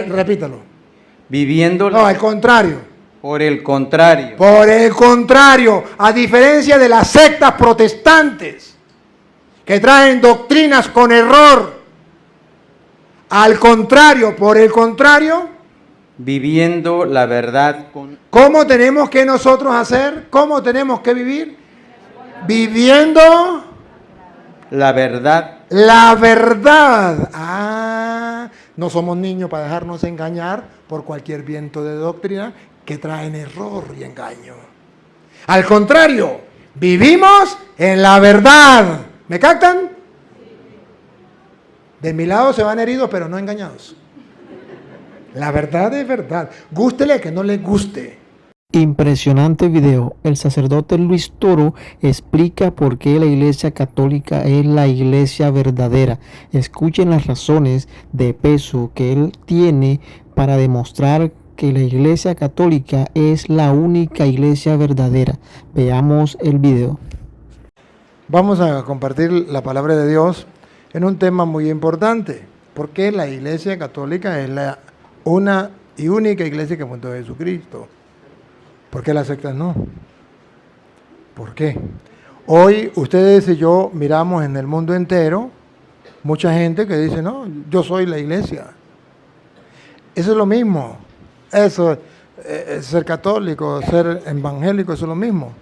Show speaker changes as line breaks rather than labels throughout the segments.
Repítalo.
Viviendo
No, al contrario.
por el contrario.
Por el contrario, a diferencia de las sectas protestantes que traen doctrinas con error, al contrario, por el contrario,
Viviendo la verdad con...
¿cómo tenemos que nosotros hacer? ¿Cómo tenemos que vivir? Viviendo
la verdad.
la verdad. Ah, no somos niños para dejarnos engañar por cualquier viento de doctrina que traen error y engaño. Al contrario, vivimos en la verdad. ¿Me captan? De mi lado se van heridos, pero no engañados. La verdad es verdad. Gústele que no le guste.
Impresionante video. El sacerdote Luis Toro explica por qué la Iglesia Católica es la iglesia verdadera. Escuchen las razones de peso que él tiene para demostrar que la Iglesia Católica es la única iglesia verdadera. Veamos el video.
Vamos a compartir la palabra de Dios en un tema muy importante. ¿Por qué la Iglesia Católica es la una y única iglesia que fundó Jesucristo? ¿Por qué las sectas no? ¿Por qué? Hoy ustedes y yo miramos en el mundo entero mucha gente que dice, no, yo soy la iglesia. Eso es lo mismo. Eso, ser católico, ser evangélico, eso es lo mismo.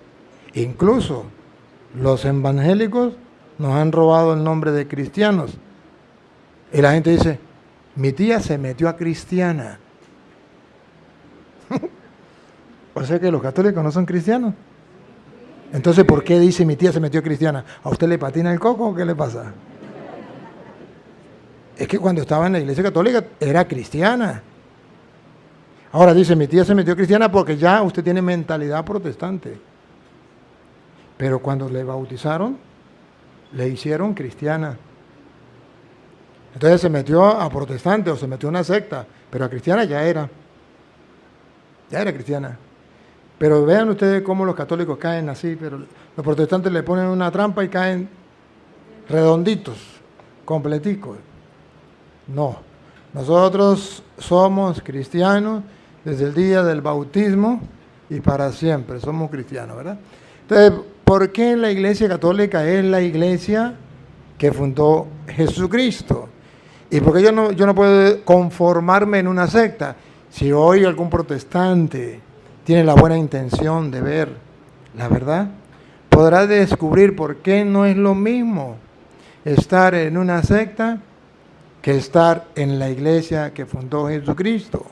Incluso los evangélicos nos han robado el nombre de cristianos. Y la gente dice, mi tía se metió a cristiana. O sea que los católicos no son cristianos. Entonces, ¿por qué dice mi tía se metió cristiana? ¿A usted le patina el coco o qué le pasa? Es que cuando estaba en la iglesia católica era cristiana. Ahora dice, mi tía se metió cristiana porque ya usted tiene mentalidad protestante. Pero cuando le bautizaron, le hicieron cristiana. Entonces se metió a protestante o se metió a una secta, pero a cristiana ya era. Ya era cristiana. Pero vean ustedes cómo los católicos caen así, pero los protestantes le ponen una trampa y caen redonditos, completicos. No, nosotros somos cristianos desde el día del bautismo y para siempre somos cristianos, ¿verdad? Entonces, ¿por qué la Iglesia Católica es la iglesia que fundó Jesucristo? ¿Y por qué yo no puedo conformarme en una secta? Si hoy algún protestante tiene la buena intención de ver la verdad, podrá descubrir por qué no es lo mismo estar en una secta que estar en la iglesia que fundó Jesucristo.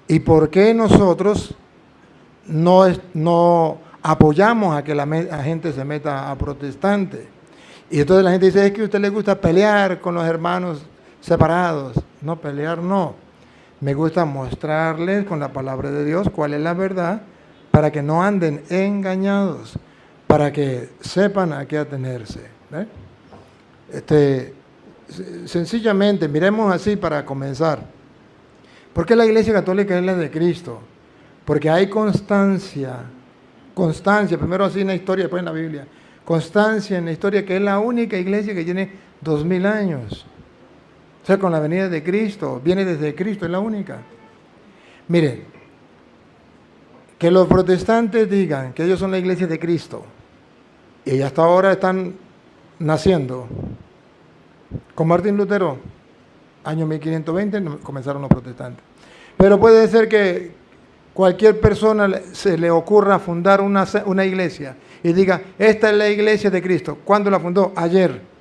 Y por qué nosotros no apoyamos a que la gente se meta a protestante. Y entonces la gente dice, es que a usted le gusta pelear con los hermanos separados. No, pelear no. Me gusta mostrarles con la palabra de Dios cuál es la verdad para que no anden engañados, para que sepan a qué atenerse. Sencillamente, miremos así para comenzar. ¿Por qué la Iglesia Católica es la de Cristo? Porque hay constancia, primero así en la historia, después en la Biblia, constancia en la historia que es la única iglesia que tiene 2000 años. O sea, con la venida de Cristo, viene desde Cristo, es la única. Miren, que los protestantes digan que ellos son la iglesia de Cristo y hasta ahora están naciendo. Con Martín Lutero, año 1520, comenzaron los protestantes. Pero puede ser que cualquier persona se le ocurra fundar una iglesia y diga, esta es la iglesia de Cristo. ¿Cuándo la fundó? Ayer.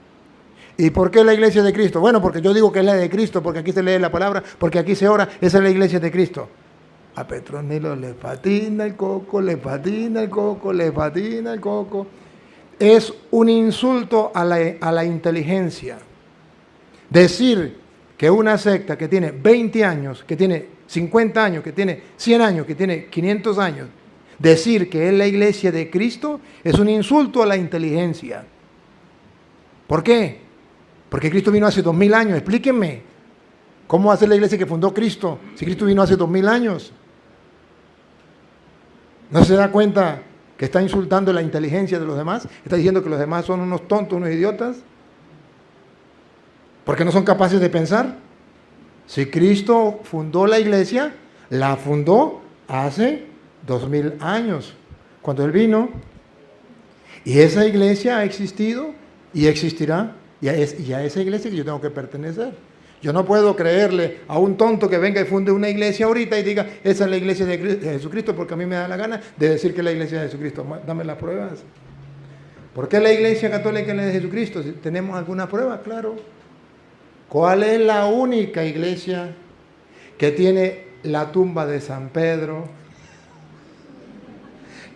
¿Y por qué la iglesia de Cristo? Bueno, porque yo digo que es la de Cristo, porque aquí se lee la palabra, porque aquí se ora, esa es la iglesia de Cristo. A Petronilo le patina el coco, le patina el coco, le patina el coco. Es un insulto a la inteligencia. Decir que una secta que tiene 20 años, que tiene 50 años, que tiene 100 años, que tiene 500 años, decir que es la iglesia de Cristo es un insulto a la inteligencia. ¿Por qué? Porque Cristo vino hace 2000 años. Explíquenme, ¿cómo va a ser la iglesia que fundó Cristo si Cristo vino hace 2000 años? ¿No se da cuenta que está insultando la inteligencia de los demás? ¿Está diciendo que los demás son unos tontos, unos idiotas? ¿Porque no son capaces de pensar? Si Cristo fundó la iglesia, la fundó hace 2000 años, cuando Él vino. Y esa iglesia ha existido y existirá. Y a esa iglesia que yo tengo que pertenecer. Yo no puedo creerle a un tonto que venga y funde una iglesia ahorita y diga, esa es la iglesia de Jesucristo, porque a mí me da la gana de decir que es la iglesia de Jesucristo. Dame las pruebas. ¿Por qué la iglesia católica es la de Jesucristo? Si tenemos alguna prueba, claro. ¿Cuál es la única iglesia que tiene la tumba de San Pedro,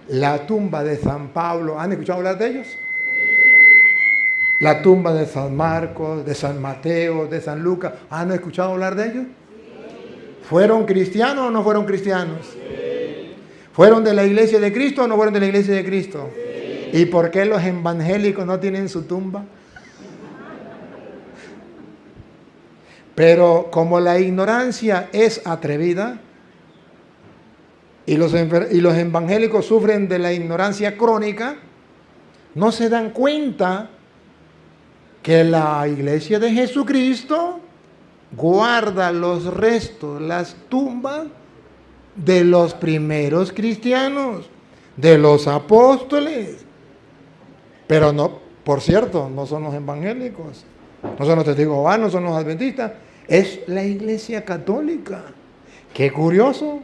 la tumba de San Pablo? ¿Han escuchado hablar de ellos? La tumba de San Marcos, de San Mateo, de San Lucas. ¿Han escuchado hablar de ellos? ¿Fueron cristianos o no fueron cristianos? ¿Fueron de la iglesia de Cristo o no fueron de la iglesia de Cristo? ¿Y por qué los evangélicos no tienen su tumba? Pero como la ignorancia es atrevida y los evangélicos sufren de la ignorancia crónica, no se dan cuenta que la iglesia de Jesucristo guarda los restos, las tumbas de los primeros cristianos, de los apóstoles. Pero no, por cierto, no son los evangélicos, no son los testigos de Jehová, no son los adventistas, es la iglesia católica. Qué curioso.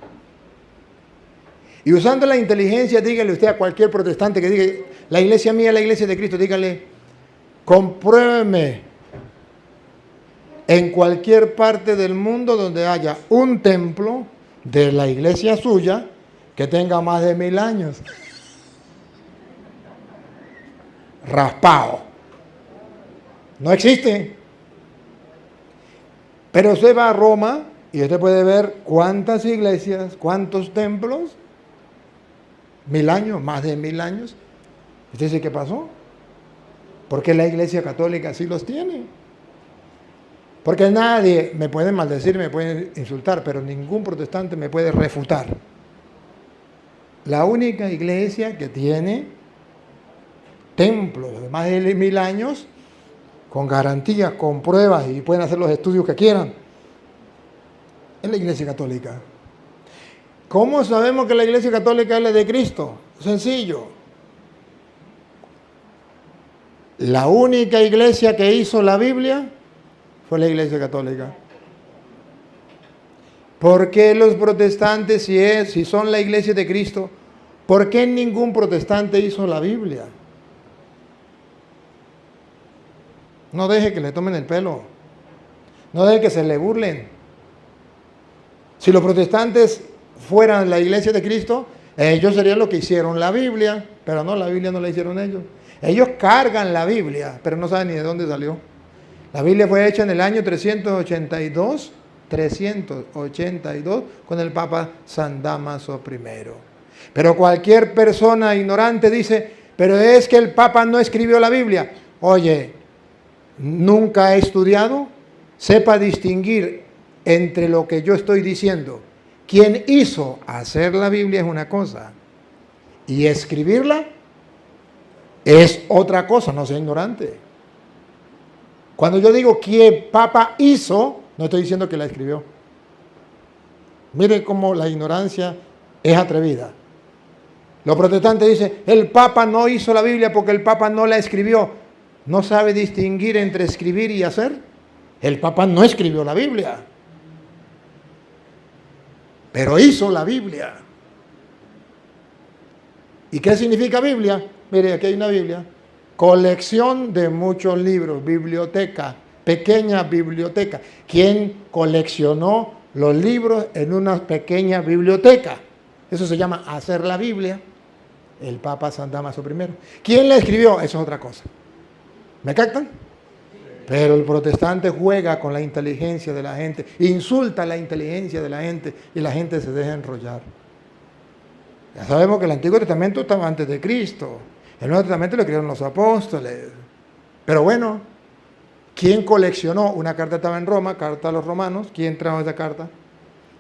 Y usando la inteligencia, dígale usted a cualquier protestante que diga, la iglesia mía es la iglesia de Cristo, dígale, compruébeme en cualquier parte del mundo donde haya un templo de la iglesia suya que tenga más de 1000 años. Raspado. No existe. Pero usted va a Roma y usted puede ver cuántas iglesias, cuántos templos, 1000 años, más de 1000 años. ¿Usted dice qué pasó? Porque la iglesia católica sí los tiene. Porque nadie me puede maldecir, me puede insultar, pero ningún protestante me puede refutar. La única iglesia que tiene templos de más de 1000 años, con garantías, con pruebas, y pueden hacer los estudios que quieran, es la iglesia católica. ¿Cómo sabemos que la iglesia católica es la de Cristo? Sencillo. La única iglesia que hizo la Biblia fue la iglesia católica. ¿Por qué los protestantes, si son la iglesia de Cristo, por qué ningún protestante hizo la Biblia? No deje que le tomen el pelo. No deje que se le burlen. Si los protestantes fueran la iglesia de Cristo, ellos serían los que hicieron la Biblia, pero no, la Biblia no la hicieron ellos. Ellos cargan la Biblia, pero no saben ni de dónde salió. La Biblia fue hecha en el año 382 con el Papa San Dámaso I. Pero cualquier persona ignorante dice, pero es que el Papa no escribió la Biblia. Oye, ¿nunca ha estudiado? Sepa distinguir entre lo que yo estoy diciendo. Quien hizo hacer la Biblia es una cosa, y escribirla es otra cosa, no sea ignorante. Cuando yo digo que el Papa hizo, no estoy diciendo que la escribió. Mire cómo la ignorancia es atrevida. Los protestantes dicen, el Papa no hizo la Biblia porque el Papa no la escribió. ¿No sabe distinguir entre escribir y hacer? El Papa no escribió la Biblia, pero hizo la Biblia. ¿Y qué significa Biblia? Mire, aquí hay una Biblia. Colección de muchos libros, biblioteca, pequeña biblioteca. ¿Quién coleccionó los libros en una pequeña biblioteca? Eso se llama hacer la Biblia. El Papa San Dámaso I. ¿Quién la escribió? Eso es otra cosa. ¿Me captan? Pero el protestante juega con la inteligencia de la gente, insulta la inteligencia de la gente y la gente se deja enrollar. Ya sabemos que el Antiguo Testamento estaba antes de Cristo. El Nuevo Testamento lo escribieron los apóstoles. Pero bueno, ¿quién coleccionó? Una carta estaba en Roma, carta a los romanos. ¿Quién trajo esa carta?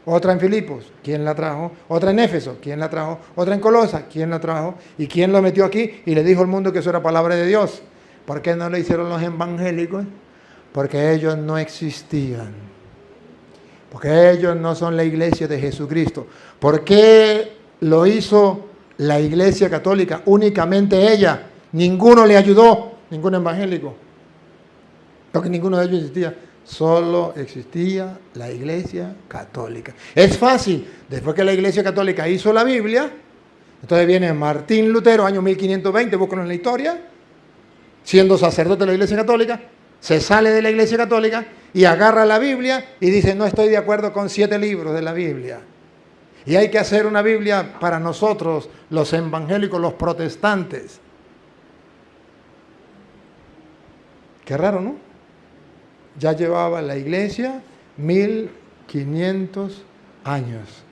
Otra en Filipos. ¿Quién la trajo? Otra en Éfeso. ¿Quién la trajo? Otra en Colosa. ¿Quién la trajo? ¿Y quién lo metió aquí? Y le dijo al mundo que eso era palabra de Dios. ¿Por qué no lo hicieron los evangélicos? Porque ellos no existían. Porque ellos no son la iglesia de Jesucristo. ¿Por qué lo hizo la iglesia católica? Únicamente ella. Ninguno le ayudó, ningún evangélico. Porque ninguno de ellos existía. Solo existía la iglesia católica. Es fácil. Después que la iglesia católica hizo la Biblia, entonces viene Martín Lutero, año 1520, búsquenlo en la historia, siendo sacerdote de la iglesia católica, se sale de la iglesia católica y agarra la Biblia y dice, no estoy de acuerdo con 7 libros de la Biblia. Y hay que hacer una Biblia para nosotros, los evangélicos, los protestantes. Qué raro, ¿no? Ya llevaba la iglesia 1500 años.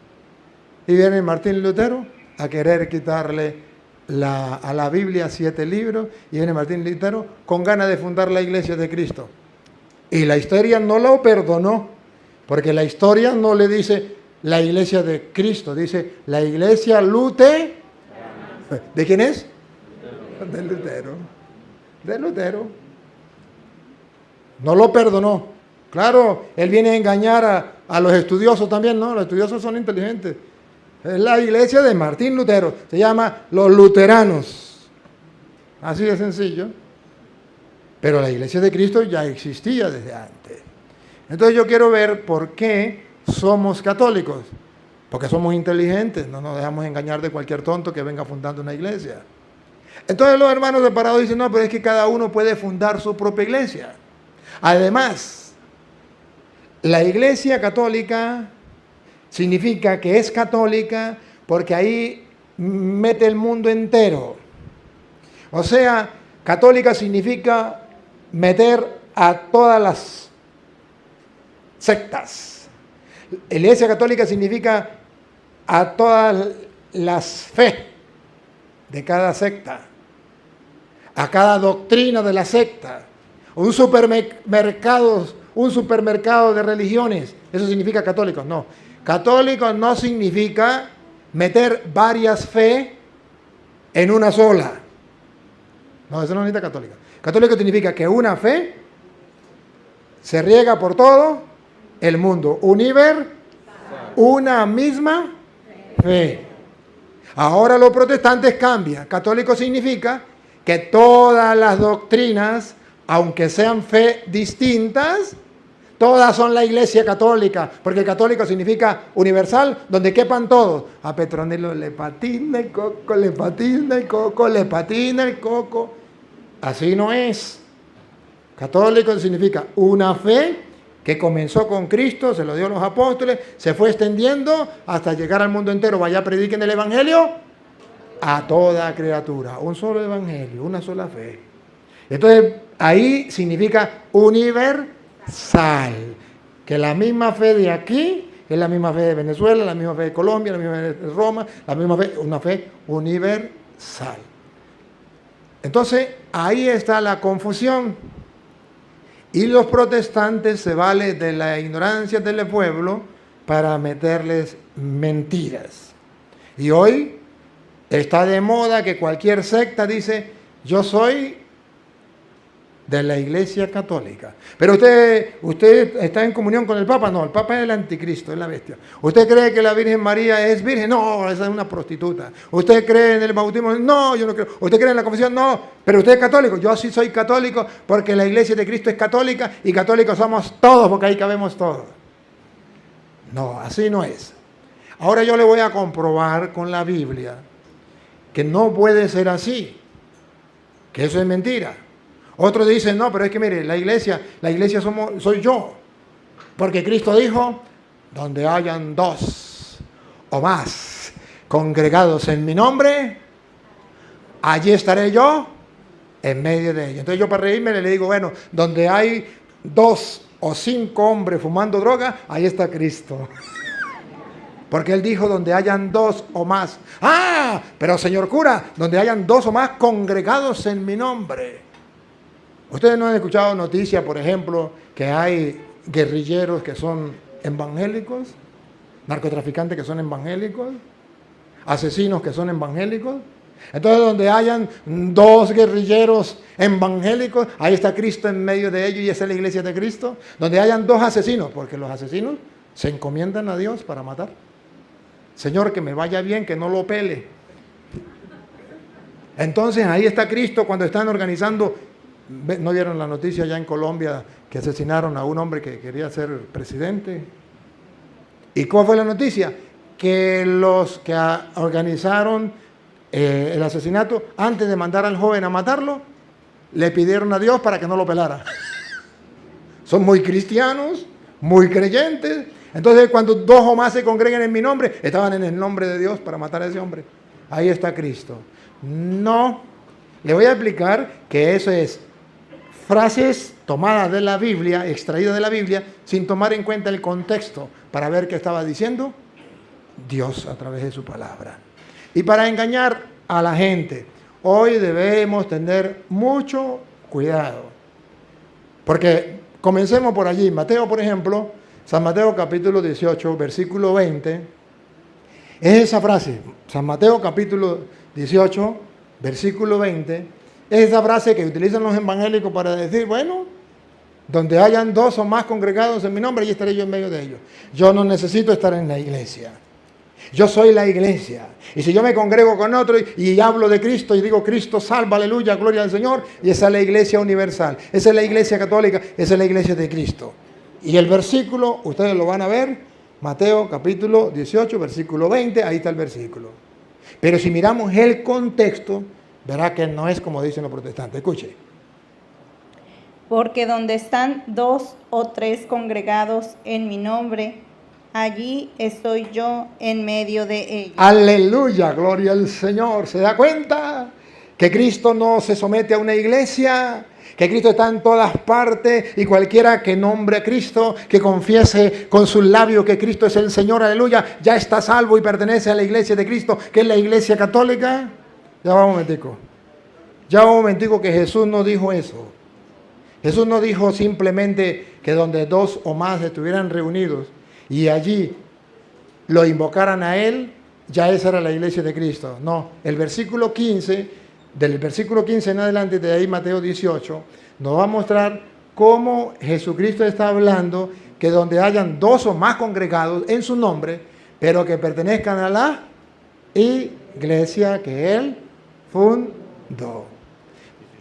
Y viene Martín Lutero a querer quitarle a la Biblia 7 libros, y viene Martín Lutero con ganas de fundar la iglesia de Cristo. Y la historia no lo perdonó, porque la historia no le dice la iglesia de Cristo, dice la iglesia Lutero. ¿De quién es? De Lutero. De Lutero. No lo perdonó. Claro, él viene a engañar a los estudiosos también, ¿no? Los estudiosos son inteligentes. Es la iglesia de Martín Lutero. Se llama los luteranos. Así de sencillo. Pero la iglesia de Cristo ya existía desde antes. Entonces yo quiero ver por qué somos católicos. Porque somos inteligentes. No nos dejamos engañar de cualquier tonto que venga fundando una iglesia. Entonces los hermanos separados dicen, no, pero es que cada uno puede fundar su propia iglesia. Además, la iglesia católica significa que es católica porque ahí mete el mundo entero. O sea, católica significa meter a todas las sectas. La iglesia católica significa a todas las fe de cada secta, a cada doctrina de la secta. Un supermercado de religiones, eso significa católicos. No, católico no significa meter varias fe en una sola. No, eso no significa católico. Católico significa que una fe se riega por todo el mundo. Una misma fe. Ahora los protestantes cambian. Católico significa que todas las doctrinas, aunque sean fe distintas, todas son la iglesia católica, porque católico significa universal, donde quepan todos. A Petronilo le patina el coco, le patina el coco, le patina el coco. Así no es. Católico significa una fe que comenzó con Cristo, se lo dio a los apóstoles, se fue extendiendo hasta llegar al mundo entero. Vaya, prediquen el evangelio a toda criatura. Un solo evangelio, una sola fe. Entonces, ahí significa universal. Que la misma fe de aquí es la misma fe de Venezuela, la misma fe de Colombia, la misma fe de Roma, la misma fe, una fe universal. Entonces, ahí está la confusión. Y los protestantes se valen de la ignorancia del pueblo para meterles mentiras. Y hoy está de moda que cualquier secta dice, yo soy de la iglesia católica. Pero usted está en comunión con el Papa. No, el Papa es el anticristo, es la bestia. ¿Usted cree que la Virgen María es virgen? No, esa es una prostituta. ¿Usted cree en el bautismo? No, yo no creo. ¿Usted cree en la confesión? No, pero usted es católico. Yo sí soy católico porque la iglesia de Cristo es católica y católicos somos todos porque ahí cabemos todos. No, así no es. Ahora yo le voy a comprobar con la Biblia que no puede ser así, que eso es mentira. Otros dicen, no, pero es que mire, la iglesia soy yo. Porque Cristo dijo, donde hayan 2 o más congregados en mi nombre, allí estaré yo en medio de ellos. Entonces yo para reírme le digo, bueno, donde hay 2 o 5 hombres fumando droga, ahí está Cristo. Porque él dijo, donde hayan 2 o más. Ah, pero señor cura, donde hayan 2 o más congregados en mi nombre. Ustedes no han escuchado noticias, por ejemplo, que hay guerrilleros que son evangélicos, narcotraficantes que son evangélicos, asesinos que son evangélicos. Entonces, donde hayan 2 guerrilleros evangélicos, ahí está Cristo en medio de ellos y esa es la iglesia de Cristo. Donde hayan 2 asesinos, porque los asesinos se encomiendan a Dios para matar. Señor, que me vaya bien, que no lo pele. Entonces ahí está Cristo cuando están organizando. ¿No vieron la noticia allá en Colombia que asesinaron a un hombre que quería ser presidente? ¿Y cuál fue la noticia? Que los que organizaron el asesinato, antes de mandar al joven a matarlo, le pidieron a Dios para que no lo pelara. Son muy cristianos, muy creyentes. Entonces cuando dos o más se congregan en mi nombre, estaban en el nombre de Dios para matar a ese hombre. Ahí está Cristo. No, le voy a explicar que eso es frases tomadas de la Biblia, extraídas de la Biblia, sin tomar en cuenta el contexto, para ver qué estaba diciendo Dios a través de su palabra. Y para engañar a la gente, hoy debemos tener mucho cuidado. Porque comencemos por allí. Mateo, por ejemplo, San Mateo capítulo 18, versículo 20, es esa frase. San Mateo capítulo 18, versículo 20, es esa frase que utilizan los evangélicos para decir, bueno, donde hayan dos o más congregados en mi nombre, allí estaré yo en medio de ellos. Yo no necesito estar en la iglesia. Yo soy la iglesia. Y si yo me congrego con otro y hablo de Cristo y digo Cristo salva, aleluya, gloria al Señor, y esa es la iglesia universal, esa es la iglesia católica, esa es la iglesia de Cristo. Y el versículo, ustedes lo van a ver, Mateo capítulo 18, versículo 20, ahí está el versículo. Pero si miramos el contexto, verá que no es como dicen los protestantes. Escuche.
Porque donde están 2 o 3 congregados en mi nombre, allí estoy yo en medio de ellos.
Aleluya, gloria al Señor. ¿Se da cuenta que Cristo no se somete a una iglesia? Que Cristo está en todas partes y cualquiera que nombre a Cristo, que confiese con sus labios que Cristo es el Señor, aleluya, ya está salvo y pertenece a la iglesia de Cristo, que es la iglesia católica. Ya va un momentico. Ya va un momentico que Jesús no dijo eso. Jesús no dijo simplemente que donde dos o más estuvieran reunidos y allí lo invocaran a Él, ya esa era la iglesia de Cristo. No, el versículo 15, del versículo 15 en adelante, de ahí Mateo 18, nos va a mostrar cómo Jesucristo está hablando que donde hayan dos o más congregados en su nombre, pero que pertenezcan a la iglesia que Él fundó.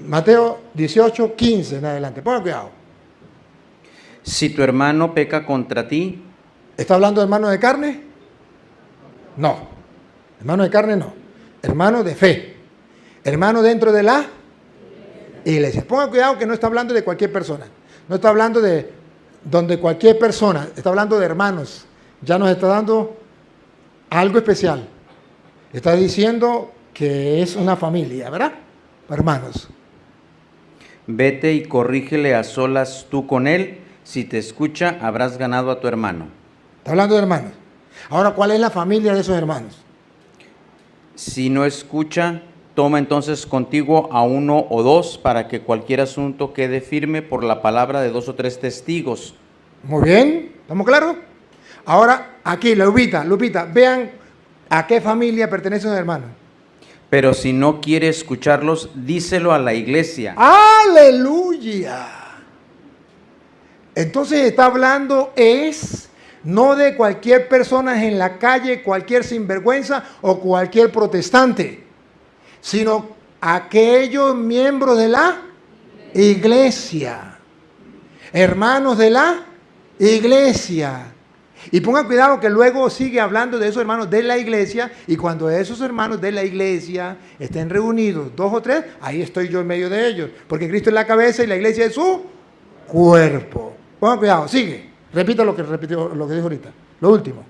Mateo 18, 15 en adelante. Ponga cuidado.
Si tu hermano peca contra ti,
¿Está hablando de hermano de carne? No. Hermano de carne no. Hermano de fe. Hermano dentro de la iglesia. Ponga cuidado que no está hablando de cualquier persona. No está hablando de donde cualquier persona. Está hablando de hermanos. Ya nos está dando algo especial. Está diciendo que es una familia, ¿verdad? Hermanos.
vete y corrígele a solas tú con él. Si te escucha, habrás ganado a tu hermano.
Está hablando de hermanos. Ahora, ¿cuál es la familia de esos hermanos?
Si no escucha, toma entonces contigo a 1 o 2 para que cualquier asunto quede firme por la palabra de 2 o 3 testigos.
Muy bien, ¿estamos claros? Ahora, aquí, Lupita, vean a qué familia pertenecen los hermanos.
Pero si no quiere escucharlos, díselo a la iglesia.
¡Aleluya! Entonces está hablando no de cualquier persona en la calle, cualquier sinvergüenza o cualquier protestante, sino aquellos miembros de la iglesia, hermanos de la iglesia. Y pongan cuidado que luego sigue hablando de esos hermanos de la iglesia, y cuando esos hermanos de la iglesia estén reunidos, 2 o 3, ahí estoy yo en medio de ellos, porque Cristo es la cabeza y la iglesia es su cuerpo. Pongan cuidado, sigue. Repita lo que dijo ahorita. Lo último.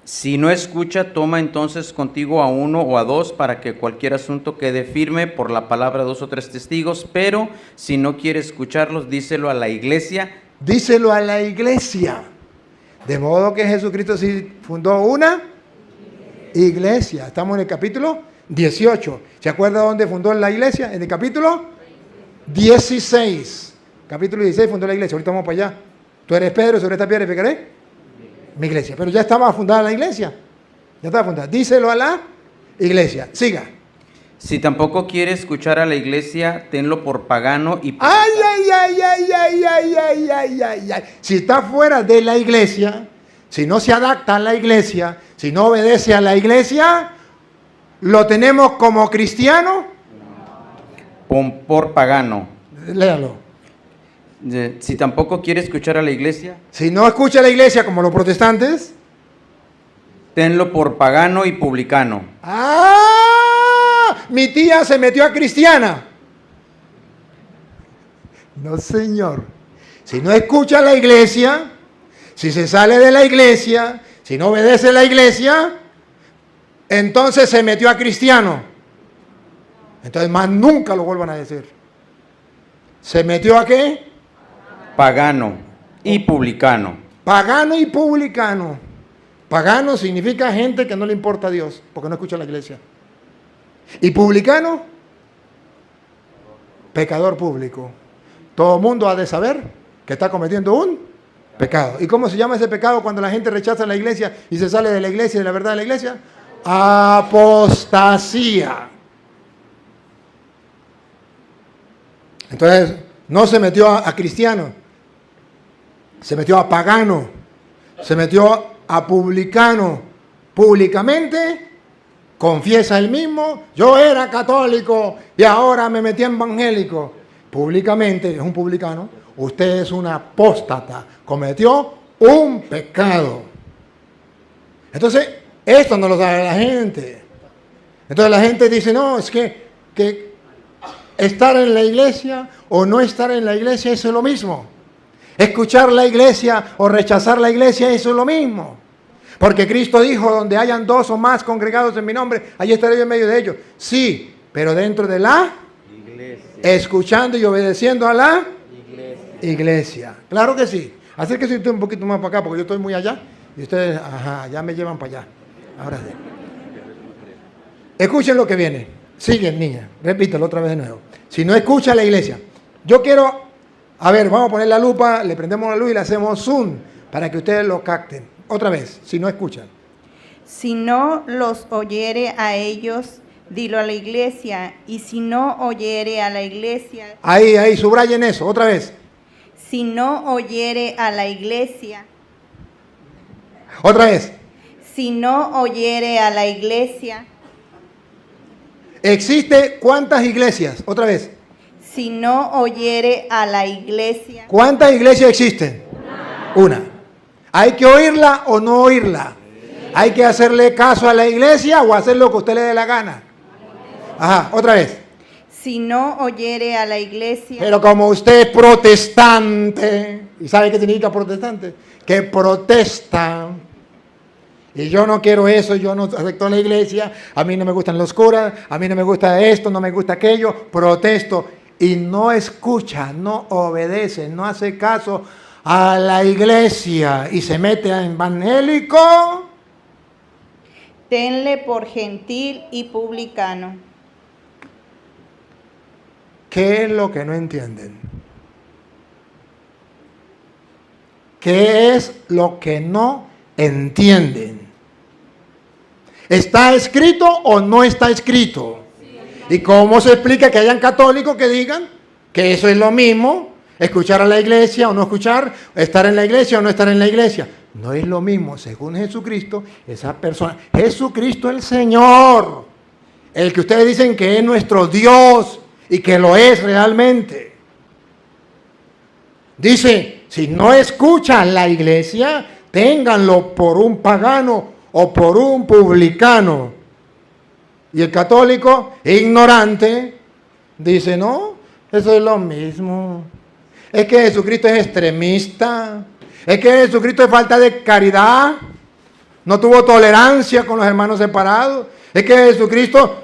Si no escucha, toma entonces contigo a 1 o a 2 para que cualquier asunto quede firme por la palabra de 2 o 3 testigos. Pero si no quiere escucharlos, díselo a la iglesia.
Díselo a la iglesia. De modo que Jesucristo sí fundó una iglesia. Estamos en el capítulo 18. ¿Se acuerda dónde fundó la iglesia? En el capítulo 16. Capítulo 16 fundó la iglesia. Ahorita vamos para allá. Tú eres Pedro, sobre esta piedra edificaré mi iglesia. Pero ya estaba fundada la iglesia. Ya estaba fundada. Díselo a la iglesia. Siga.
Si tampoco quiere escuchar a la iglesia, tenlo por pagano y
Ay, ay, ay, ay, ay, ay, ay, ay, ay, ay. Si está fuera de la iglesia, si no se adapta a la iglesia, si no obedece a la iglesia, ¿lo tenemos como cristiano?
por pagano.
Léalo.
Si tampoco quiere escuchar a la iglesia,
Si no escucha a la iglesia como los protestantes,
tenlo por pagano y publicano.
¡ah! Mi tía se metió a cristiana. No, señor. Si no escucha a la iglesia, si se sale de la iglesia, si no obedece a la iglesia, entonces se metió a cristiano. Entonces más nunca lo vuelvan a decir. ¿Se metió a qué?
Pagano y publicano.
Pagano y publicano. Pagano significa gente que no le importa a Dios, porque no escucha a la iglesia. Y publicano, pecador público. Todo el mundo ha de saber que está cometiendo un pecado. ¿Y cómo se llama ese pecado cuando la gente rechaza la iglesia y se sale de la iglesia y de la verdad de la iglesia? Apostasía. Entonces, no se metió a cristiano, se metió a pagano, se metió a publicano. Públicamente confiesa él mismo: yo era católico y ahora me metí en evangélico. Públicamente es un publicano. Usted es un apóstata, cometió un pecado. Entonces, esto no lo sabe la gente. Entonces la gente dice: no, es que estar en la iglesia o no estar en la iglesia, eso es lo mismo. Escuchar la iglesia o rechazar la iglesia, eso es lo mismo. Porque Cristo dijo: donde hayan dos o más congregados en mi nombre, allí estaré yo en medio de ellos. Sí, pero dentro de la iglesia, escuchando y obedeciendo a la iglesia. Claro que sí. Acérquese usted un poquito más para acá, porque yo estoy muy allá y ustedes, ya me llevan para allá. Ahora sí. Escuchen lo que viene. Siguen, niña. Repítelo otra vez de nuevo. Si no escucha la iglesia. Yo quiero, vamos a poner la lupa, le prendemos la luz y le hacemos zoom para que ustedes lo capten. Otra vez, si no escuchan.
Si no los oyere a ellos, dilo a la iglesia. Y si no oyere a la iglesia...
Ahí, subrayen eso. Otra vez.
Si no oyere a la iglesia...
Otra vez.
Si no oyere a la iglesia...
¿Existe cuántas iglesias? Otra vez.
Si no oyere a la iglesia...
¿Cuántas iglesias existen? Una. ¿Hay que oírla o no oírla? ¿Hay que hacerle caso a la iglesia o hacer lo que a usted le dé la gana? Otra vez.
Si no oyere a la iglesia...
Pero como usted es protestante, ¿y sabe qué significa protestante? Que protesta. Y yo no quiero eso, yo no acepto la iglesia, a mí no me gustan los curas, a mí no me gusta esto, no me gusta aquello, protesto. Y no escucha, no obedece, no hace caso a la iglesia y se mete a evangélico.
Tenle por gentil y publicano.
¿Qué es lo que no entienden? ¿Qué es lo que no entienden? ¿Está escrito o no está escrito? ¿Y cómo se explica que hayan católicos que digan que eso es lo mismo, escuchar a la iglesia o no escuchar, estar en la iglesia o no estar en la iglesia? No es lo mismo, según Jesucristo, esa persona, Jesucristo el Señor, el que ustedes dicen que es nuestro Dios y que lo es realmente. Dice: si no escuchan la iglesia, ténganlo por un pagano o por un publicano. Y el católico, ignorante, dice: no, eso es lo mismo. Es que Jesucristo es extremista. Es que Jesucristo es falta de caridad. No tuvo tolerancia con los hermanos separados. Es que Jesucristo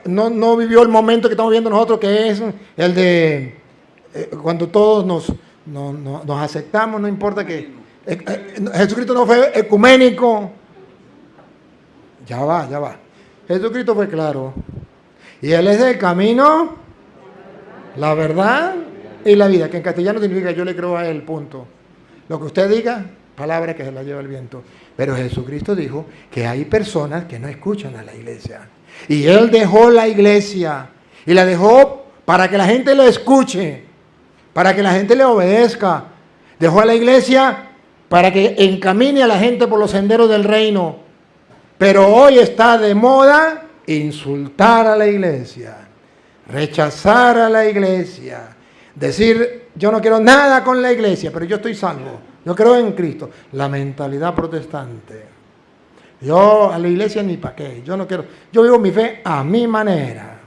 no vivió el momento que estamos viendo nosotros, que es el de cuando todos nos aceptamos, no importa que... Jesucristo no fue ecuménico. Ya va. Jesucristo fue claro. Y Él es el camino, la verdad y la vida. Que en castellano significa yo le creo a Él, punto. Lo que usted diga, palabra que se la lleva el viento. Pero Jesucristo dijo que hay personas que no escuchan a la iglesia. Y Él dejó la iglesia. Y la dejó para que la gente lo escuche, para que la gente le obedezca. Dejó a la iglesia para que encamine a la gente por los senderos del reino. Pero hoy está de moda insultar a la iglesia, rechazar a la iglesia, decir, yo no quiero nada con la iglesia, pero yo estoy salvo, yo creo en Cristo. La mentalidad protestante. Yo a la iglesia ni para qué, yo no quiero, yo vivo mi fe a mi manera.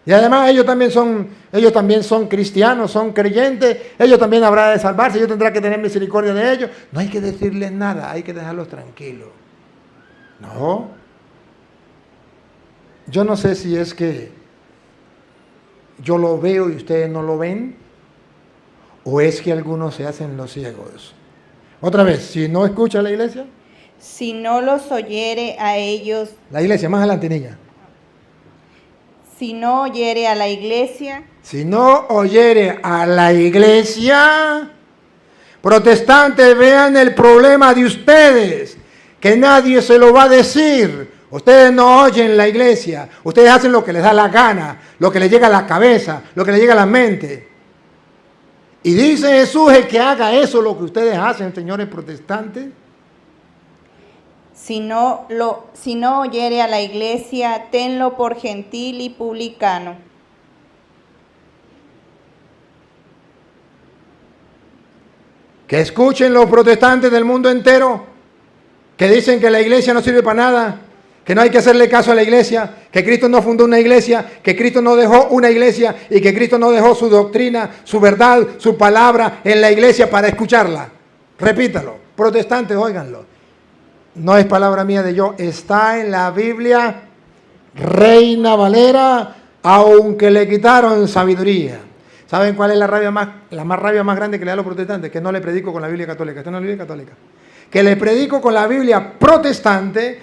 Y además ellos también son cristianos, son creyentes, ellos también habrá de salvarse, yo tendré que tener misericordia de ellos. No hay que decirles nada, hay que dejarlos tranquilos. No. Yo no sé si es que yo lo veo y ustedes no lo ven, o es que algunos se hacen los ciegos. Otra vez, si no escucha la iglesia.
Si no los oyere a ellos.
La iglesia, más adelante, niña.
Si no oyere a la iglesia.
Si no oyere a la iglesia. Protestantes, vean el problema de ustedes, que nadie se lo va a decir. Ustedes no oyen la iglesia, ustedes hacen lo que les da la gana, lo que les llega a la cabeza, lo que les llega a la mente. Y dice Jesús, el que haga eso, lo que ustedes hacen, señores protestantes.
Si no oyere a la iglesia, tenlo por gentil y publicano.
Que escuchen los protestantes del mundo entero, que dicen que la iglesia no sirve para nada, que no hay que hacerle caso a la iglesia, que Cristo no fundó una iglesia, que Cristo no dejó una iglesia y que Cristo no dejó su doctrina, su verdad, su palabra en la iglesia para escucharla. Repítalo, protestantes, óiganlo. No es palabra mía de yo, está en la Biblia, Reina Valera, aunque le quitaron sabiduría. ¿Saben cuál es la rabia más grande que le da a los protestantes? Que no le predico con la Biblia católica. ¿Está en la Biblia católica? Que le predico con la Biblia protestante,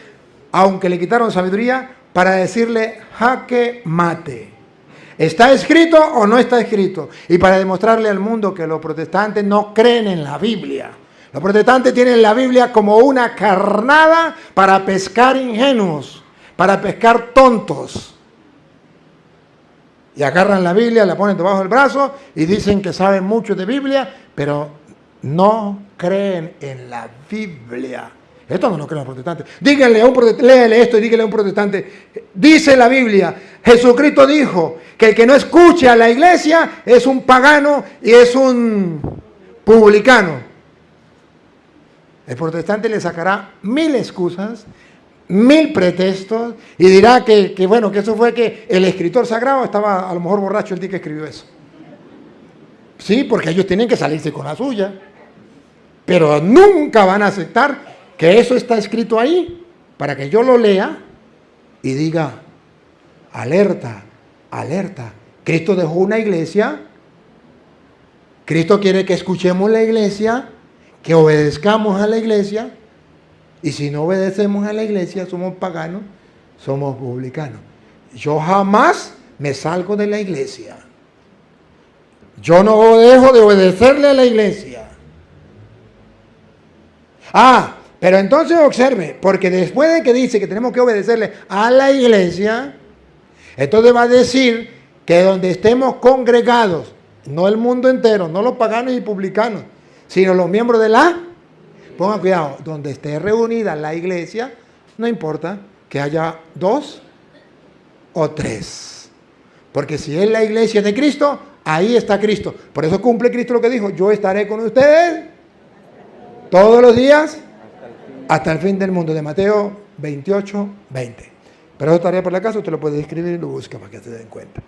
aunque le quitaron sabiduría, para decirle jaque mate. ¿Está escrito o no está escrito? Y para demostrarle al mundo que los protestantes no creen en la Biblia. Los protestantes tienen la Biblia como una carnada para pescar ingenuos, para pescar tontos. Y agarran la Biblia, la ponen debajo del brazo y dicen que saben mucho de Biblia, pero no creen en la Biblia. Esto no lo creen los protestantes. Díganle a un protestante, léele esto y díganle a un protestante. Dice la Biblia, Jesucristo dijo que el que no escuche a la iglesia es un pagano y es un publicano. El protestante le sacará 1000 excusas, 1000 pretextos y dirá que eso fue que el escritor sagrado estaba a lo mejor borracho el día que escribió eso. Sí, porque ellos tienen que salirse con la suya, pero nunca van a aceptar que eso está escrito ahí para que yo lo lea y diga, alerta, alerta, Cristo dejó una iglesia, Cristo quiere que escuchemos la iglesia, que obedezcamos a la iglesia, y si no obedecemos a la iglesia somos paganos, somos publicanos. Yo jamás me salgo de la iglesia. Yo no dejo de obedecerle a la iglesia. Pero entonces observe, porque después de que dice que tenemos que obedecerle a la iglesia, entonces va a decir que donde estemos congregados, no el mundo entero, no los paganos y publicanos, sino los miembros de la... Pongan cuidado, donde esté reunida la iglesia, no importa que haya 2 o 3. Porque si es la iglesia de Cristo, ahí está Cristo. Por eso cumple Cristo lo que dijo, yo estaré con ustedes todos los días hasta el fin del mundo, de Mateo 28, 20. Pero eso tarea por la casa, usted lo puede escribir y lo busca para que se den cuenta.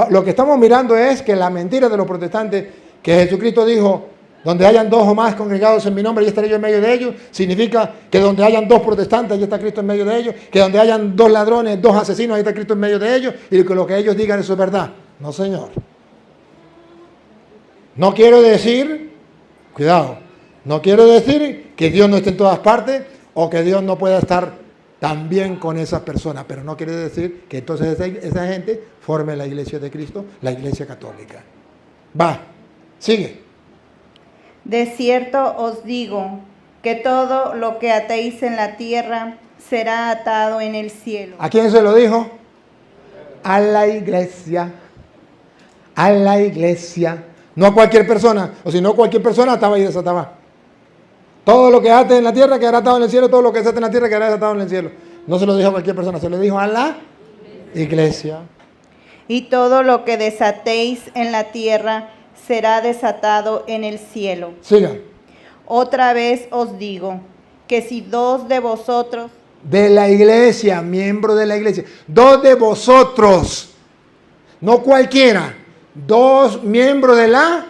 Lo que estamos mirando es que la mentira de los protestantes, que Jesucristo dijo, donde hayan 2 o más congregados en mi nombre, ahí estaré yo en medio de ellos, significa que donde hayan 2 protestantes, ahí está Cristo en medio de ellos, que donde hayan 2 ladrones, 2 asesinos, ahí está Cristo en medio de ellos, y que lo que ellos digan eso es verdad. No, señor. No quiero decir, cuidado, no quiero decir que Dios no esté en todas partes, o que Dios no pueda estar también con esas personas, pero no quiere decir que entonces esa gente forme la iglesia de Cristo, la iglesia católica. Sigue.
De cierto os digo que todo lo que atéis en la tierra será atado en el cielo.
¿A quién se lo dijo? A la iglesia. A la iglesia. No a cualquier persona. O si no, cualquier persona ataba y desataba. Todo lo que ate en la tierra quedará atado en el cielo. Todo lo que desate en la tierra quedará desatado en el cielo. No se lo dijo a cualquier persona. Se lo dijo a la iglesia.
Y todo lo que desatéis en la tierra será desatado en el cielo.
Sigan.
Otra vez os digo que si dos de vosotros,
De la iglesia, miembro de la iglesia. Dos de vosotros. No cualquiera. Dos miembros de la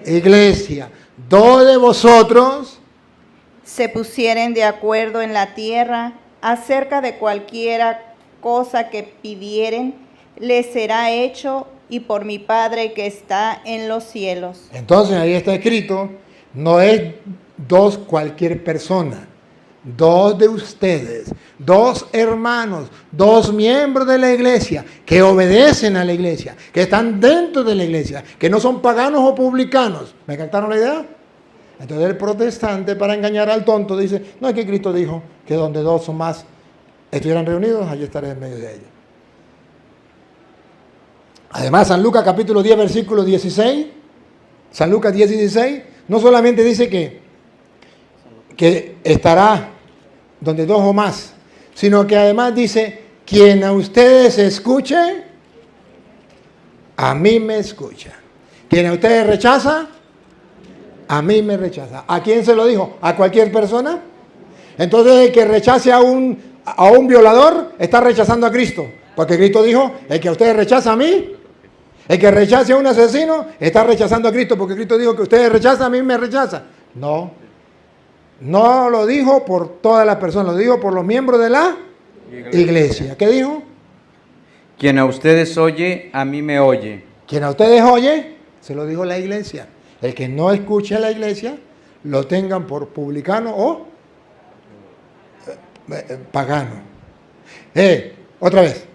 iglesia. Dos de vosotros
se pusieren de acuerdo en la tierra acerca de cualquiera cosa que pidieren, les será hecho, y por mi Padre que está en los cielos.
Entonces ahí está escrito, no es dos cualquier persona, dos de ustedes, dos hermanos, dos miembros de la iglesia que obedecen a la iglesia, que están dentro de la iglesia, que no son paganos o publicanos. ¿Me captaron la idea? Entonces el protestante, para engañar al tonto, dice, no, es que Cristo dijo que donde dos o más estuvieran reunidos, allí estaré en medio de ellos. Además, San Lucas capítulo 10, versículo 16, San Lucas 10, 16, no solamente dice que estará donde dos o más, sino que además dice, quien a ustedes escuche, a mí me escucha. Quien a ustedes rechaza, a mí me rechaza. ¿A quién se lo dijo? ¿A cualquier persona? Entonces el que rechace a un violador está rechazando a Cristo. Porque Cristo dijo, el que a ustedes rechaza a mí, el que rechace a un asesino, está rechazando a Cristo. Porque Cristo dijo que ustedes rechazan, a mí me rechaza. No. No lo dijo por todas las personas, lo dijo por los miembros de la iglesia. ¿Qué dijo?
Quien a ustedes oye, a mí me oye.
Quien a ustedes oye, se lo dijo la iglesia. El que no escuche a la iglesia, lo tengan por publicano o pagano. Otra vez.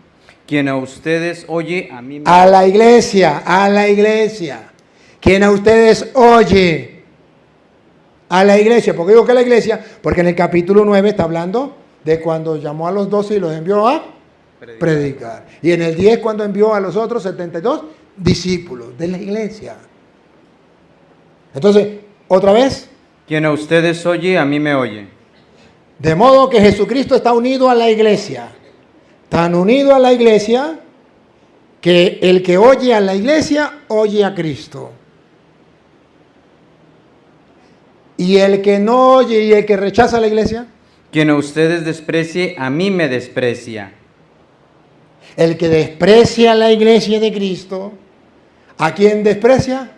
Quien a ustedes oye, a mí me
A
oye.
la iglesia, a la iglesia. Quien a ustedes oye, a la iglesia. ¿Por qué digo que la iglesia? Porque en el capítulo 9 está hablando de cuando llamó a los 12 y los envió a predicar. Y en el 10 cuando envió a los otros 72 discípulos de la iglesia. Entonces, otra vez.
Quien a ustedes oye, a mí me oye.
De modo que Jesucristo está unido a la iglesia. Tan unido a la iglesia que el que oye a la iglesia, oye a Cristo. Y el que no oye y el que rechaza a la iglesia.
Quien a ustedes desprecie, a mí me desprecia.
El que desprecia a la iglesia de Cristo, ¿a quién desprecia?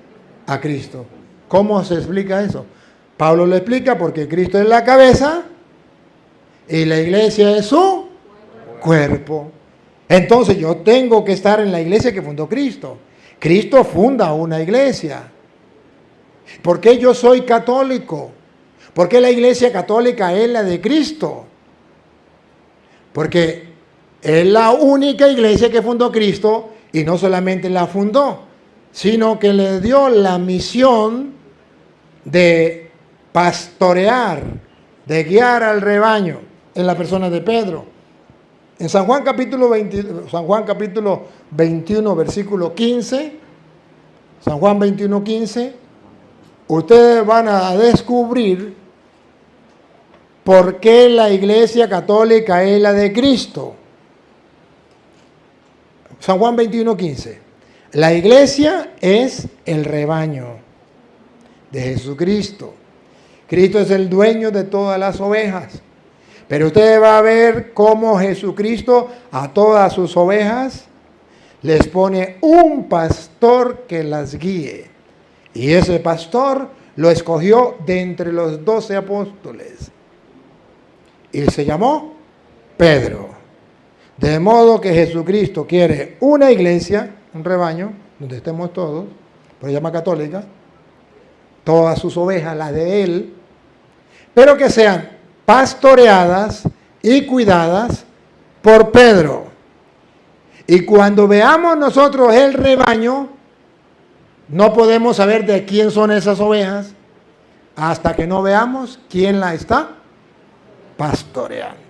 A Cristo. ¿Cómo se explica eso? Pablo lo explica porque Cristo es la cabeza y la iglesia es su cuerpo. Entonces yo tengo que estar en la iglesia que fundó Cristo. Cristo funda una iglesia. ¿Por qué yo soy católico? ¿Por qué la iglesia católica es la de Cristo? Porque es la única iglesia que fundó Cristo y no solamente la fundó, sino que le dio la misión de pastorear, de guiar al rebaño en la persona de Pedro. En San Juan capítulo 21, versículo 15, San Juan 21, 15, ustedes van a descubrir por qué la iglesia católica es la de Cristo. San Juan 21, 15. La iglesia es el rebaño de Jesucristo. Cristo es el dueño de todas las ovejas. Pero usted va a ver cómo Jesucristo a todas sus ovejas les pone un pastor que las guíe. Y ese pastor lo escogió de entre los 12 apóstoles. Y se llamó Pedro. De modo que Jesucristo quiere una iglesia, un rebaño, donde estemos todos, pero se llama católica, todas sus ovejas, las de él, pero que sean pastoreadas y cuidadas por Pedro. Y cuando veamos nosotros el rebaño, no podemos saber de quién son esas ovejas hasta que no veamos quién la está pastoreando.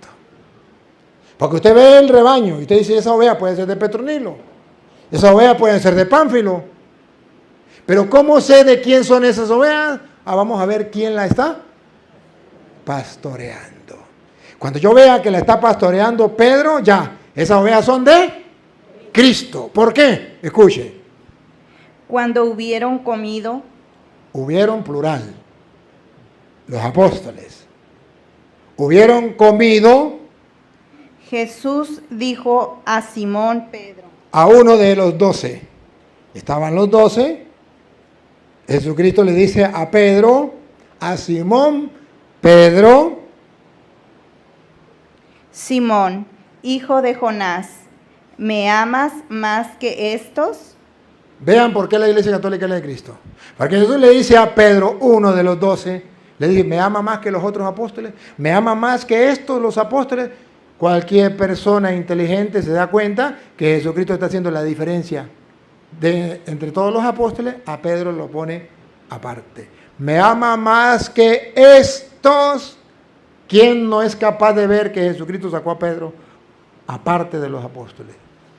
Porque usted ve el rebaño y usted dice, esa oveja puede ser de Petronilo, esa oveja puede ser de Pánfilo. Pero ¿cómo sé de quién son esas ovejas? Vamos a ver quién la está pastoreando. Cuando yo vea que la está pastoreando Pedro, ya, esas ovejas son de Cristo. ¿Por qué? Escuche.
Cuando hubieron comido,
Hubieron plural, los apóstoles. Hubieron comido,
Jesús dijo a Simón Pedro,
a uno de los 12. Estaban los 12. Jesucristo le dice a Pedro, a Simón, Pedro,
Simón, hijo de Jonás, ¿me amas más que estos?
vean por qué la Iglesia Católica es la de Cristo. Porque Jesús le dice a Pedro, uno de los 12, le dice, ¿me ama más que los otros apóstoles? ¿Me ama más que estos, los apóstoles? Cualquier persona inteligente se da cuenta que Jesucristo está haciendo la diferencia entre todos los apóstoles. A Pedro lo pone aparte. ¿Me ama más que estos? ¿Quién no es capaz de ver que Jesucristo sacó a Pedro aparte de los apóstoles?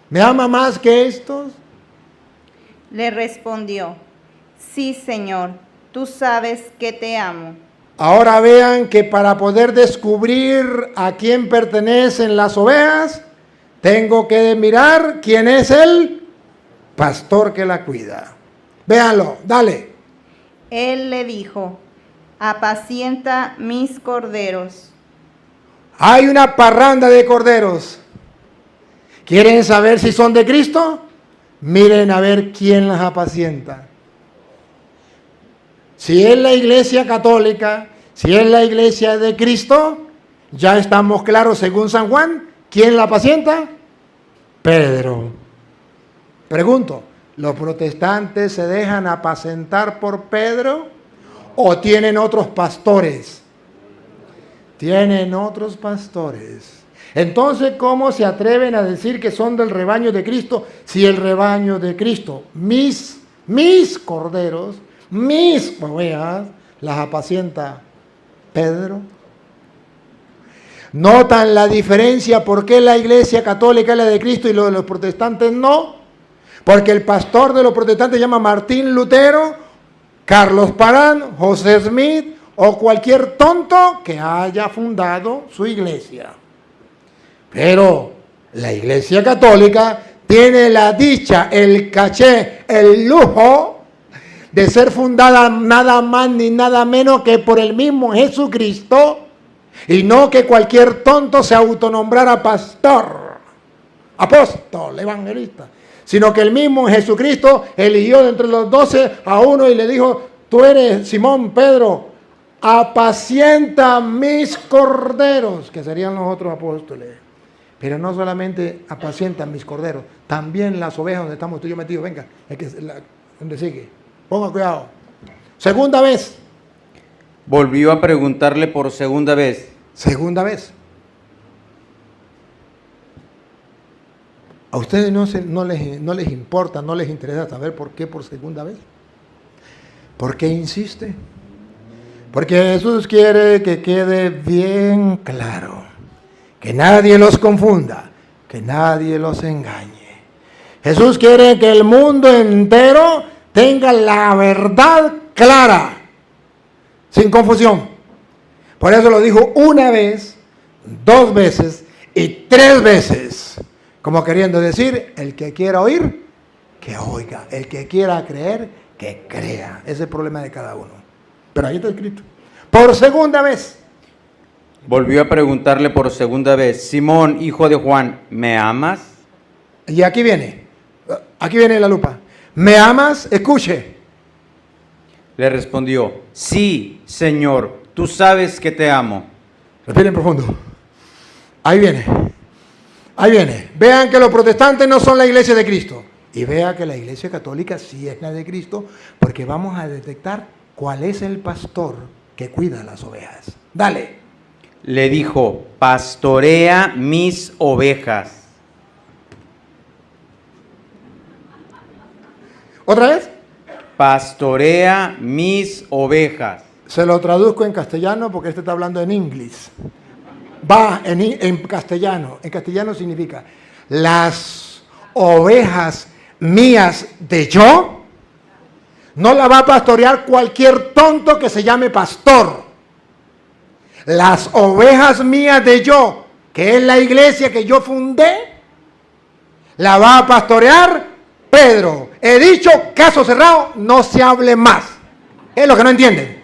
¿Me ama más que estos?
Le respondió, sí, Señor, tú sabes que te amo.
Ahora vean que para poder descubrir a quién pertenecen las ovejas, tengo que mirar quién es el pastor que la cuida. Véanlo, dale.
Él le dijo, apacienta mis corderos.
Hay una parranda de corderos. ¿Quieren saber si son de Cristo? Miren a ver quién las apacienta. Si es la Iglesia Católica, si es la Iglesia de Cristo, ya estamos claros según San Juan, ¿quién la apacienta? Pedro. Pregunto, ¿los protestantes se dejan apacentar por Pedro o tienen otros pastores? Tienen otros pastores. Entonces, ¿cómo se atreven a decir que son del rebaño de Cristo si el rebaño de Cristo, mis corderos, mis ovejas, las apacienta Pedro? ¿Notan la diferencia? ¿Por qué la Iglesia Católica es la de Cristo y lo de los protestantes no? Porque el pastor de los protestantes se llama Martín Lutero, Carlos Parán, José Smith o cualquier tonto que haya fundado su iglesia. Pero la Iglesia Católica tiene la dicha, el caché, el lujo de ser fundada nada más ni nada menos que por el mismo Jesucristo, y no que cualquier tonto se autonombrara pastor, apóstol, evangelista, sino que el mismo Jesucristo eligió de entre los 12 a uno y le dijo, tú eres Simón Pedro, apacienta mis corderos, que serían los otros apóstoles. Pero no solamente apacientan mis corderos, también las ovejas donde estamos tú y yo metidos. Venga, donde sigue. Ponga cuidado. Segunda vez.
Volvió a preguntarle por segunda vez.
Segunda vez. ¿A ustedes no les importa, no les interesa saber por qué por segunda vez? ¿Por qué insiste? Porque Jesús quiere que quede bien claro. Que nadie los confunda, que nadie los engañe. Jesús quiere que el mundo entero tenga la verdad clara, sin confusión. Por eso lo dijo una vez, 2 veces y 3 veces. Como queriendo decir, el que quiera oír, que oiga. El que quiera creer, que crea. Ese es el problema de cada uno. Pero ahí está escrito. Por segunda vez.
Volvió a preguntarle por segunda vez, Simón, hijo de Juan, ¿me amas?
Y aquí viene la lupa. ¿Me amas? Escuche.
Le respondió, sí, Señor, tú sabes que te amo.
Respiren profundo. Ahí viene. Vean que los protestantes no son la iglesia de Cristo. Y vean que la iglesia católica sí es la de Cristo, porque vamos a detectar cuál es el pastor que cuida las ovejas. Dale.
Le dijo, pastorea mis ovejas.
¿Otra vez?
Pastorea mis ovejas.
Se lo traduzco en castellano porque este está hablando en inglés. va en castellano. En castellano significa las ovejas mías de yo. No la va a pastorear cualquier tonto que se llame pastor. Las ovejas mías de yo, que es la iglesia que yo fundé, la va a pastorear Pedro. He dicho, caso cerrado, no se hable más. Es lo que no entienden.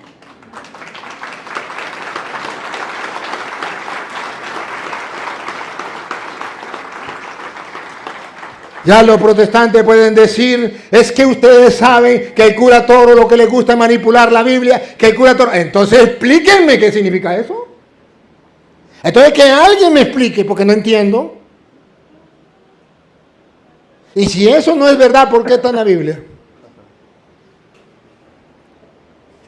Ya los protestantes pueden decir, es que ustedes saben que el cura Toro lo que le gusta es manipular la Biblia, que el cura Toro... Entonces explíquenme qué significa eso. Entonces que alguien me explique, porque no entiendo. Y si eso no es verdad, ¿por qué está en la Biblia?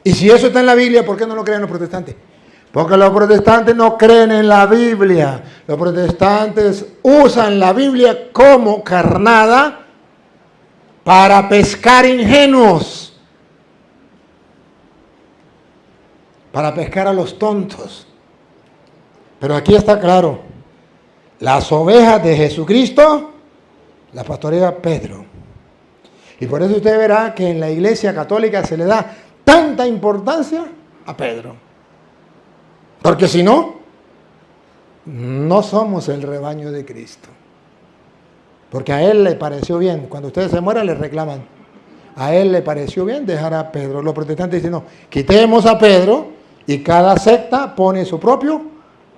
Y si eso está en la Biblia, ¿por qué no lo creen los protestantes? Porque los protestantes no creen en la Biblia. Los protestantes usan la Biblia como carnada para pescar ingenuos, para pescar a los tontos. Pero aquí está claro, las ovejas de Jesucristo las pastorea Pedro. Y por eso usted verá que en la Iglesia Católica se le da tanta importancia a Pedro. Porque si no, no somos el rebaño de Cristo. Porque a él le pareció bien. Cuando ustedes se mueran le reclaman. A él le pareció bien dejar a Pedro. Los protestantes dicen, no, quitemos a Pedro y cada secta pone su propio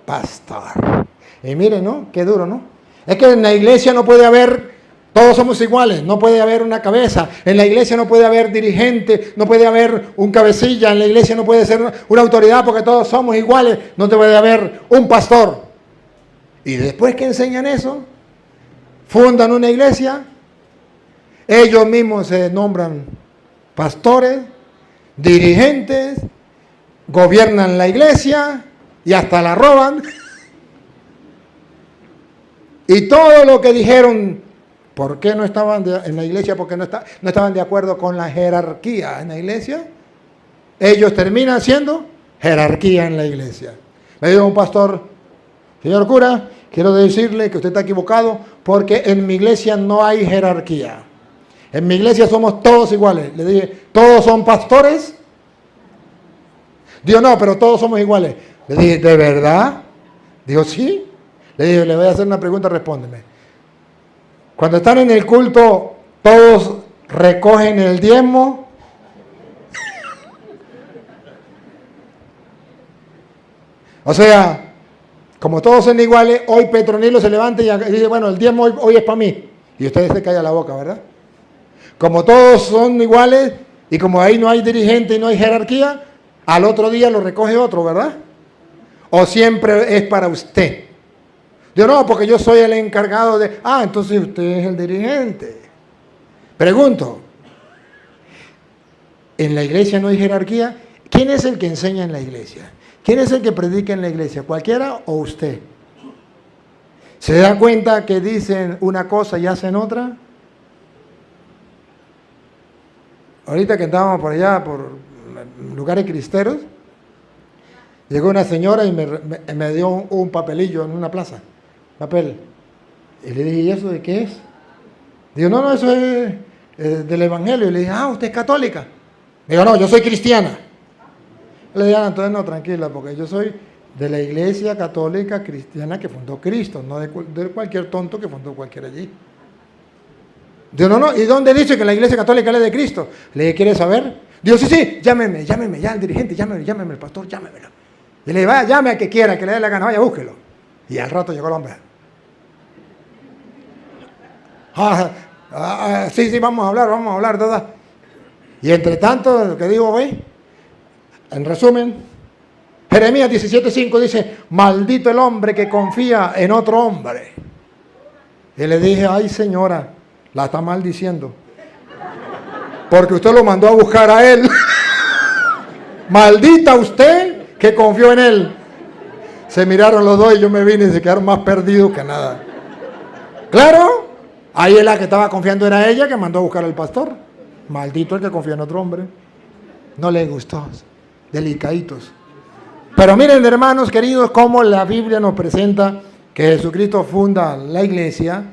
pastor. Y miren, ¿no? Qué duro, ¿no? Es que en la iglesia no puede haber, todos somos iguales, no puede haber una cabeza. En la iglesia no puede haber dirigente, no puede haber un cabecilla. En la iglesia no puede ser una autoridad porque todos somos iguales. No te puede haber un pastor. Y después que enseñan eso, fundan una iglesia, ellos mismos se nombran pastores, dirigentes, gobiernan la iglesia y hasta la roban. Y todo lo que dijeron, ¿por qué no estaban en la iglesia? Porque no estaban de acuerdo con la jerarquía en la iglesia. Ellos terminan siendo jerarquía en la iglesia. Me dijo un pastor, señor cura, quiero decirle que usted está equivocado porque en mi iglesia no hay jerarquía. En mi iglesia somos todos iguales. Le dije, ¿todos son pastores? Dijo, no, pero todos somos iguales. Le dije, ¿de verdad? Dijo, sí. Le dije, le voy a hacer una pregunta, respóndeme. Cuando están en el culto, ¿todos recogen el diezmo? O sea, como todos son iguales, hoy Petronilo se levanta y dice, bueno, el diezmo hoy es para mí. Y ustedes se callan la boca, ¿verdad? Como todos son iguales y como ahí no hay dirigente y no hay jerarquía, al otro día lo recoge otro, ¿verdad? O siempre es para usted. Yo no, porque yo soy el encargado de... Ah, entonces usted es el dirigente. Pregunto, ¿en la iglesia no hay jerarquía? ¿Quién es el que enseña en la iglesia? ¿Quién es el que predica en la iglesia? ¿Cualquiera o usted? ¿Se da cuenta que dicen una cosa y hacen otra? Ahorita que estábamos por allá, por lugares cristeros, llegó una señora y me dio un papelillo en una plaza. Papel. Y le dije, ¿y eso de qué es? Digo, no, eso es del Evangelio. Y le dije, usted es católica. Digo, no, yo soy cristiana. Le dije, entonces no, tranquila, porque yo soy de la iglesia católica cristiana que fundó Cristo, no de cualquier tonto que fundó cualquiera allí. Digo, no, ¿y dónde dice que la iglesia católica es de Cristo? Le dije, ¿quieres saber? Digo, sí, llámeme, ya el dirigente, llámeme el pastor, llámemelo. Y le dije, vaya, llame a que quiera, que le dé la gana, vaya, búsquelo. Y al rato llegó el hombre. Sí, vamos a hablar, ¿verdad? Y entre tanto, lo que digo hoy, en resumen, Jeremías 17:5 dice, maldito el hombre que confía en otro hombre. Y le dije, ay señora, la está maldiciendo. Porque usted lo mandó a buscar a él. Maldita usted que confió en él. Se miraron los dos y yo me vine y se quedaron más perdidos que nada. Claro, ahí la que estaba confiando era ella que mandó a buscar al pastor. Maldito el que confía en otro hombre. No le gustó. Delicaditos. Pero miren, hermanos queridos, cómo la Biblia nos presenta que Jesucristo funda la iglesia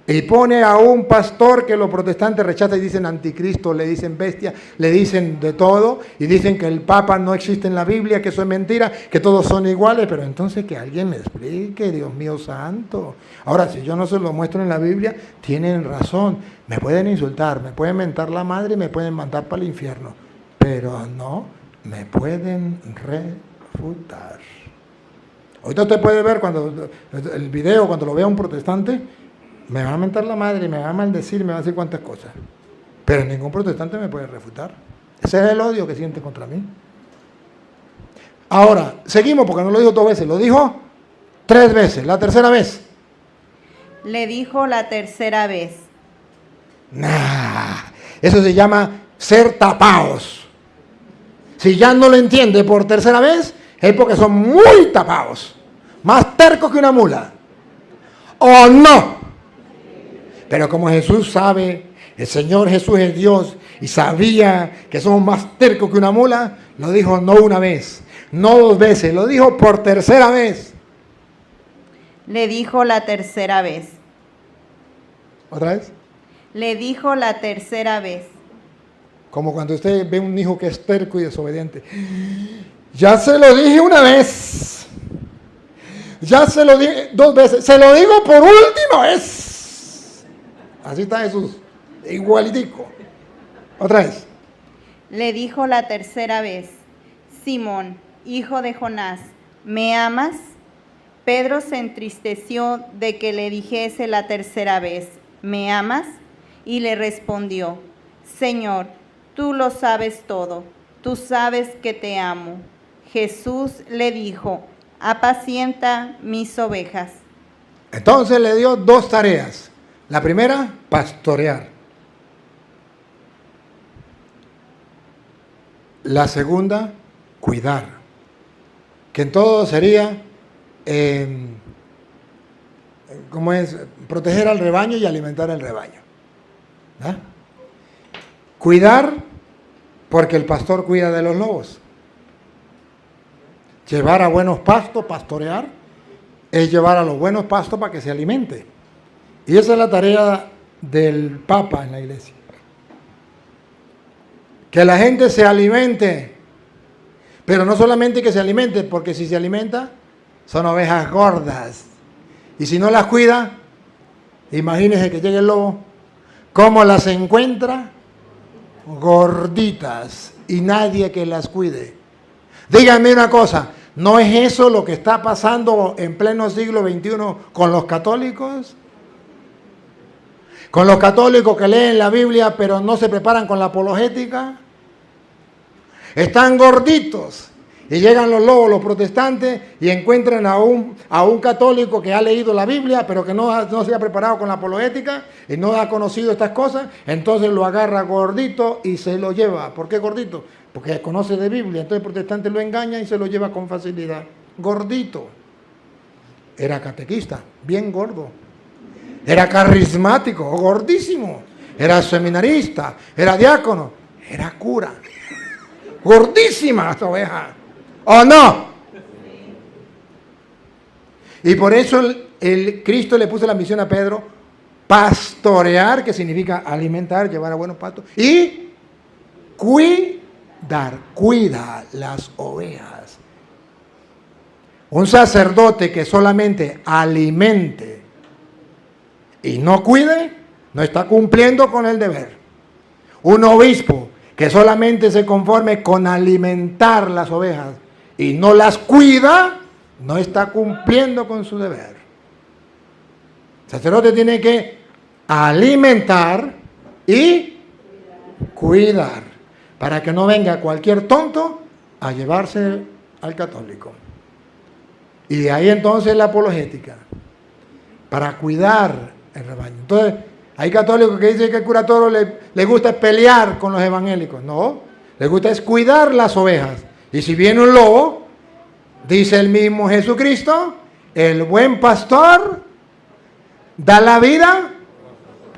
y pone a un pastor que los protestantes rechazan y dicen anticristo, le dicen bestia, le dicen de todo y dicen que el Papa no existe en la Biblia, que eso es mentira, que todos son iguales, pero entonces que alguien me explique, Dios mío santo. Ahora, si yo no se lo muestro en la Biblia, tienen razón, me pueden insultar, me pueden mentar la madre y me pueden mandar para el infierno, pero no me pueden refutar. Ahorita usted puede ver cuando el video, cuando lo vea un protestante, me va a mentar la madre, me va a maldecir, me va a decir cuantas cosas. Pero ningún protestante me puede refutar. Ese es el odio que siente contra mí. Ahora, seguimos porque no lo dijo 2 veces, lo dijo 3 veces. La tercera vez.
Le dijo la tercera vez.
Nah, eso se llama ser tapados. Si ya no lo entiende por tercera vez, es porque son muy tapados. Más tercos que una mula. ¿O no? Pero como Jesús sabe, el Señor Jesús es Dios y sabía que somos más tercos que una mula, lo dijo no una vez, no 2 veces, lo dijo por tercera vez.
Le dijo la tercera vez.
¿Otra vez?
Le dijo la tercera vez.
Como cuando usted ve un hijo que es terco y desobediente. Ya se lo dije una vez. Ya se lo dije 2 veces. Se lo digo por última vez. Así está Jesús, igualitico. Otra vez.
Le dijo la tercera vez, Simón, hijo de Jonás, ¿me amas? Pedro se entristeció de que le dijese la tercera vez, ¿me amas? Y le respondió, Señor, tú lo sabes todo, tú sabes que te amo. Jesús le dijo, apacienta mis ovejas.
Entonces le dio 2 tareas. La primera, pastorear. La segunda, cuidar. Que en todo sería, ¿cómo es? Proteger al rebaño y alimentar al rebaño. ¿Ah? Cuidar, porque el pastor cuida de los lobos. Llevar a buenos pastos, pastorear, es llevar a los buenos pastos para que se alimente. Y esa es la tarea del Papa en la iglesia. Que la gente se alimente, pero no solamente que se alimente, porque si se alimenta, son ovejas gordas. Y si no las cuida, imagínense que llegue el lobo, ¿cómo las encuentra? Gorditas y nadie que las cuide. Díganme una cosa, ¿no es eso lo que está pasando en pleno siglo XXI con los católicos? Con los católicos que leen la Biblia pero no se preparan con la apologética. Están gorditos y llegan los lobos, los protestantes, y encuentran a un católico que ha leído la Biblia pero que no se ha preparado con la apologética y no ha conocido estas cosas. Entonces lo agarra gordito y se lo lleva. ¿Por qué gordito? Porque conoce de Biblia. Entonces el protestante lo engaña y se lo lleva con facilidad. Gordito. Era catequista, bien gordo. Era carismático, gordísimo. Era seminarista, era diácono, era cura. Gordísima esta oveja. ¿O no? Y por eso el Cristo le puso la misión a Pedro, pastorear, que significa alimentar, llevar a buenos pastos, y cuida las ovejas. Un sacerdote que solamente alimente y no cuide, no está cumpliendo con el deber. Un obispo que solamente se conforme con alimentar las ovejas y no las cuida, no está cumpliendo con su deber. El sacerdote tiene que alimentar y cuidar, para que no venga cualquier tonto a llevarse al católico. Y de ahí entonces la apologética, para cuidar el rebaño. Entonces, hay católicos que dicen que el cura toro le gusta pelear con los evangélicos. No, le gusta es cuidar las ovejas. Y si viene un lobo, dice el mismo Jesucristo, el buen pastor da la vida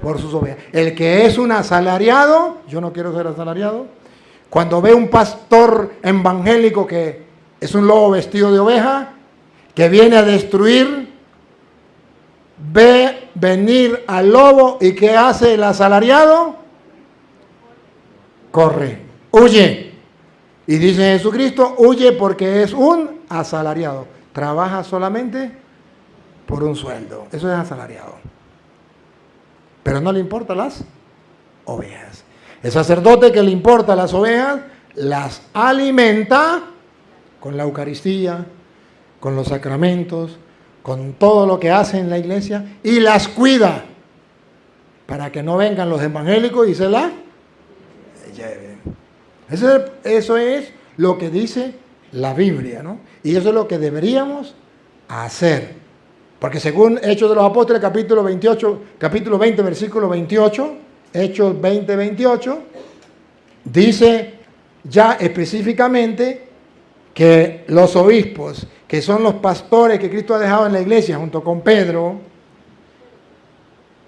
por sus ovejas. El que es un asalariado, yo no quiero ser asalariado, cuando ve un pastor evangélico que es un lobo vestido de oveja que viene a destruir. Ve venir al lobo y ¿qué hace el asalariado? Corre, huye. Y dice Jesucristo, huye porque es un asalariado. Trabaja solamente por un sueldo. Eso es asalariado. Pero no le importan las ovejas. El sacerdote que le importa las ovejas, las alimenta con la Eucaristía, con los sacramentos, con todo lo que hace en la iglesia y las cuida para que no vengan los evangélicos y se la lleven. Eso es lo que dice la Biblia, ¿no? Y eso es lo que deberíamos hacer. Porque según Hechos de los Apóstoles, capítulo 20, versículo 28, Hechos 20, 28, dice ya específicamente que los obispos, que son los pastores que Cristo ha dejado en la iglesia junto con Pedro,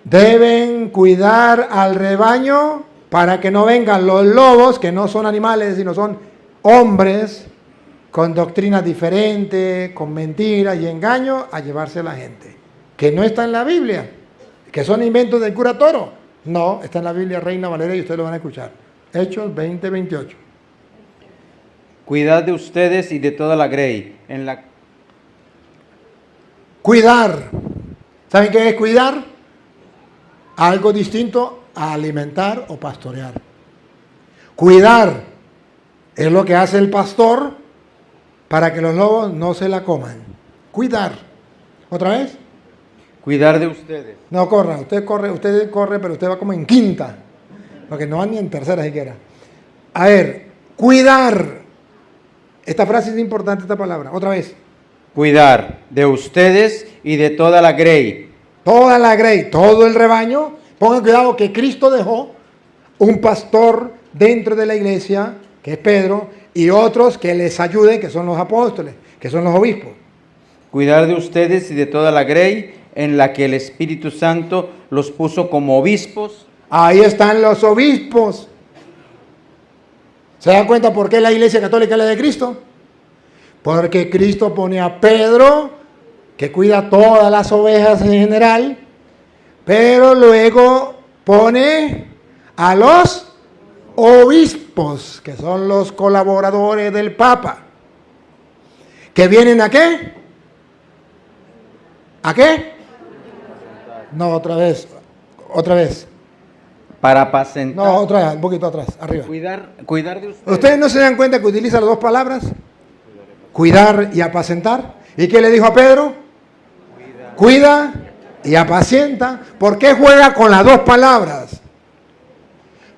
deben cuidar al rebaño para que no vengan los lobos, que no son animales, sino son hombres con doctrinas diferentes, con mentiras y engaños, a llevarse a la gente. Que no está en la Biblia, que son inventos del cura Toro. No, está en la Biblia Reina Valera y ustedes lo van a escuchar. Hechos 20, 28.
Cuidad de ustedes y de toda la grey.
Cuidar. ¿Saben qué es cuidar? Algo distinto a alimentar o pastorear. Cuidar es lo que hace el pastor para que los lobos no se la coman. Cuidar. ¿Otra vez?
Cuidar de ustedes.
No corra, usted corre, pero usted va como en quinta, porque no va ni en tercera siquiera. A ver, cuidar. Esta frase es importante, esta palabra. Otra vez.
Cuidar de ustedes y de toda la grey.
Toda la grey, todo el rebaño. Pongan cuidado que Cristo dejó un pastor dentro de la iglesia, que es Pedro, y otros que les ayuden, que son los apóstoles, que son los obispos.
Cuidar de ustedes y de toda la grey en la que el Espíritu Santo los puso como obispos.
Ahí están los obispos. ¿Se dan cuenta por qué la iglesia católica es la de Cristo? Porque Cristo pone a Pedro, que cuida todas las ovejas en general, pero luego pone a los obispos, que son los colaboradores del Papa, que vienen ¿a qué? ¿A qué? No, otra vez.
Para apacentar.
No, otra vez, un poquito atrás, arriba.
Cuidar de ustedes.
¿Ustedes no se dan cuenta que utiliza las dos palabras? Cuidar y apacentar. ¿Y qué le dijo a Pedro? Cuida y apacienta. ¿Por qué juega con las dos palabras?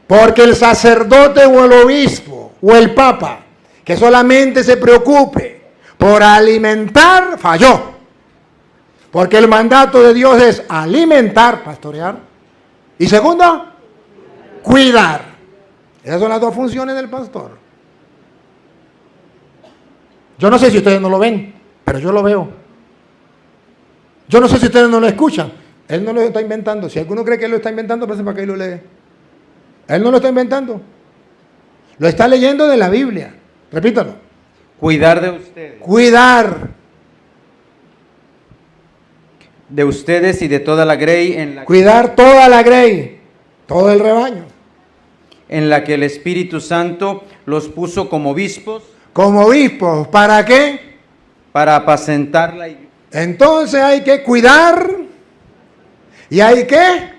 Porque el sacerdote o el obispo o el papa que solamente se preocupe por alimentar, falló. Porque el mandato de Dios es alimentar, pastorear. Y segundo, cuidar. Esas son las dos funciones del pastor. Yo no sé si ustedes no lo ven, pero yo lo veo. Yo no sé si ustedes no lo escuchan. Él no lo está inventando. Si alguno cree que él lo está inventando, pues para que él lo lee. Él no lo está inventando. Lo está leyendo de la Biblia. Repítalo.
Cuidar de ustedes.
Cuidar.
De ustedes y de toda la grey
Cuidar toda la grey, todo el rebaño.
En la que el Espíritu Santo los puso como obispos.
Como obispos, ¿para qué?
Para apacentar la iglesia.
Entonces hay que cuidar y hay que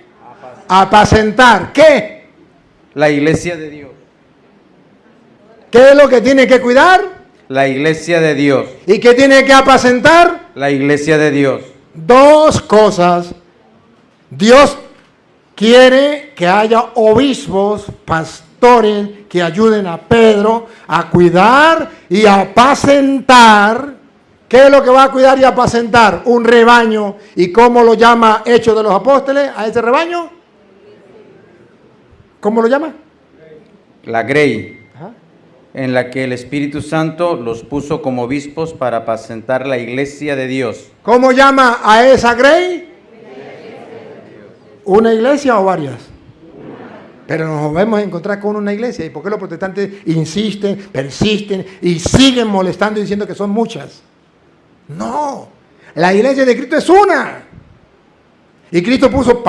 apacentar. ¿Qué?
La iglesia de Dios.
¿Qué es lo que tiene que cuidar?
La iglesia de Dios.
¿Y qué tiene que apacentar?
La iglesia de Dios.
Dos cosas. Dios quiere que haya obispos, pastores, que ayuden a Pedro a cuidar y apacentar. ¿Qué es lo que va a cuidar y apacentar? Un rebaño. ¿Y cómo lo llama Hechos de los Apóstoles a ese rebaño? ¿Cómo lo llama?
La grey.
Ajá.
En la que el Espíritu Santo los puso como obispos para apacentar la iglesia de Dios.
¿Cómo llama a esa grey? ¿Una iglesia o varias? Pero nos volvemos a encontrar con una iglesia. ¿Y por qué los protestantes insisten, persisten y siguen molestando y diciendo que son muchas? No, la iglesia de Cristo es una. Y Cristo puso